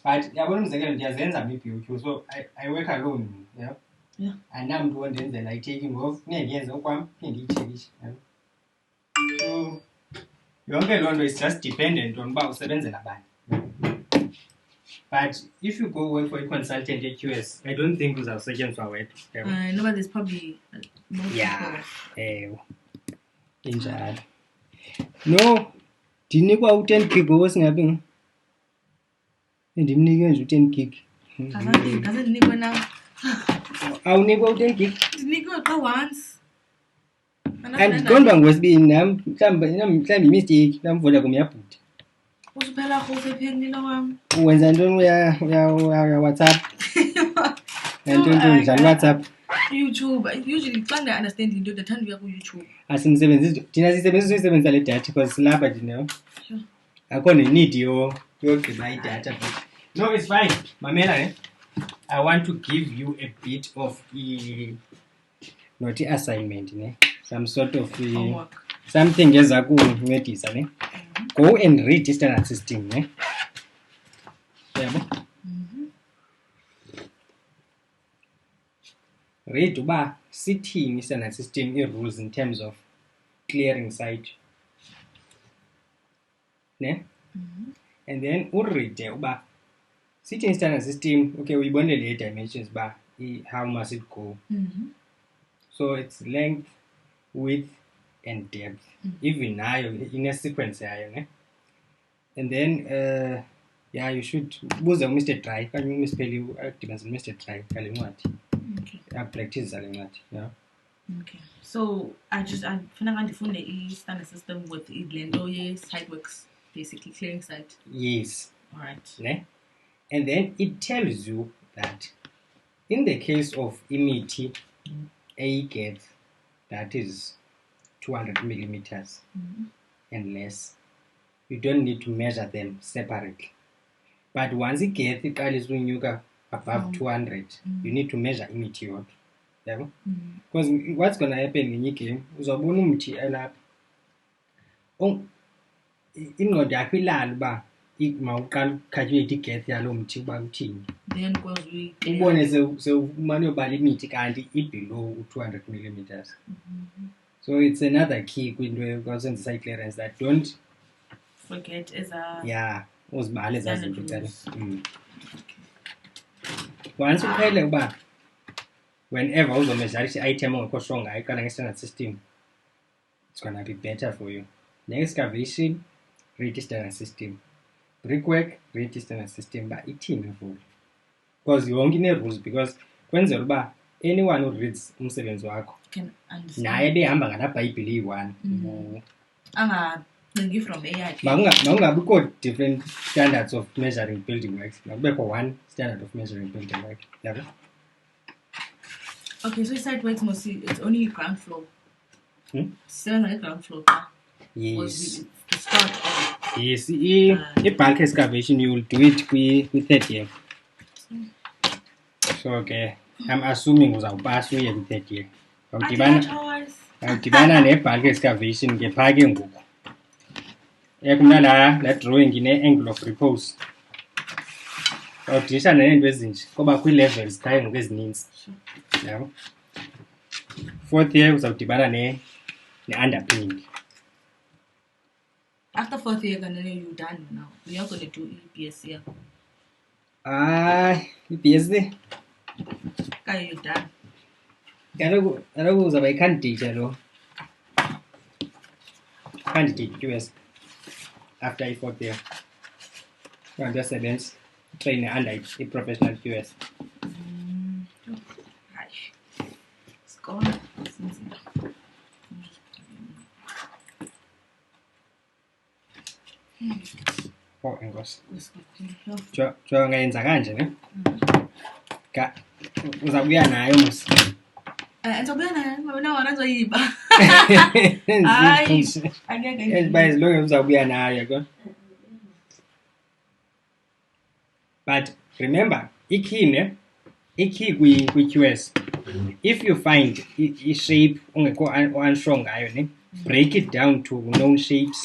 But yabona umzekelo ndiyazenza mi-BOQ so I work alone, yeah. Andinamntu ondenzela i-taking off ndiyenze okwam phinde iyitshekishe. So yonke loo nto is just dependent on uba usebenzela bani. But if you go work for a consultant at QS, I don't think uzawusetyenziswa wedwa. No, but there's probably more people. Injalo. No, ndinikwa u-10 gig osingabi ndimnike nje u-10 gig. Ngaze ndinikwe nawe. Awunikwa u-10 gig? Ndinikwe qha once. Andiqonda ngwesibini nam mhlawumbi imistake nam Vodacom yabhuda. Usuphela rho usephendile wam. Wenza ntoni uya WhatsApp? Nantoni njani WhatsApp? YouTube. Usually xa ndiya-understand into ndathanda uya ku-YouTube. Thina sisebenzisa le data because silapha thina. Akho ne-need yogqiba idatha but no, it's fine. Mamela ne? I want to give you a bit of not assignment ne? Some sort of something eza kuncedisa ne. Go and read standard system ne. Yabo. Read uba sithini standard system rules in terms of clearing site ne. And then uread uba Sitting standard system, okay, we bundle the dimensions, but how must it go? So it's length, width, and depth. Even now, in a sequence, and then, yeah, you should. Both of Mr. Try. Can you misspell you? Depends on Mr. Try. Okay. I practice yeah. Okay. So I finally found the standard system with the site works, basically clearing site. Yes. All right. Ne? And then it tells you that in the case of imiti, a gap that is 200 millimeters and less, you don't need to measure them separately. But once it gets above 200, you need to measure imiti. Because what's going to happen in your game is a bonumti elap. Oh, in what Yakilal ba. Mawuqala calculate igap yalo mthi uba uthini, then because we ubone sewumane uyobala imithi kanti below 200 millimeters. So it's another key kwinto yokwenza i-clearance that don't forget as a uzibale zazinto kuqala. Once uqhele uba whenever uzomeasure i-item ongekho sure ngayo iqala nge-standard system, it's gonna be better for you. Ne-excavation, read standard system. Brickwork, read standard system, but ithini full. Because yonke ine-rules, because kwenzela uba anyone who reads umsebenzi wakho naye behamba ngala bhayibhile iyi-one. Angacingi from eyakhe. Makungabikho different standards of measuring building works. Makubekho one standard of measuring building work. Yeah. Okay, so site works mostly it's only ground floor. Still on the ground floor. Yes. The start of yes, bulk excavation you will do it with 30 year. So okay, I'm assuming uzawupass uye ku-30 year. Awudibana ne-bulk excavation ngephake ngoku. Ekumna la drawing ine-angle of repose. Awudisha neento ezinje ngoba kwii-levels khaye ngoku ezininzi. Yabo. 4th year uzawudibana ne-underpinning. After 4th year, you're done now. We are going to do EBS. EBS. You're done. I can't teach hello. Can't teach QS after 4th year. You just events train under a professional QS. It's gone. Oh, engos. Jo ngayenza kanje ne? Uzabuya nayo mos. Ngizobuya nayo, mina wona ngizoyiba. Angeke by as long as uzabuya nayo ko. But remember, ikey kwi-QS. If you find a shape ongekho unsure ngayo ne, break it down to known shapes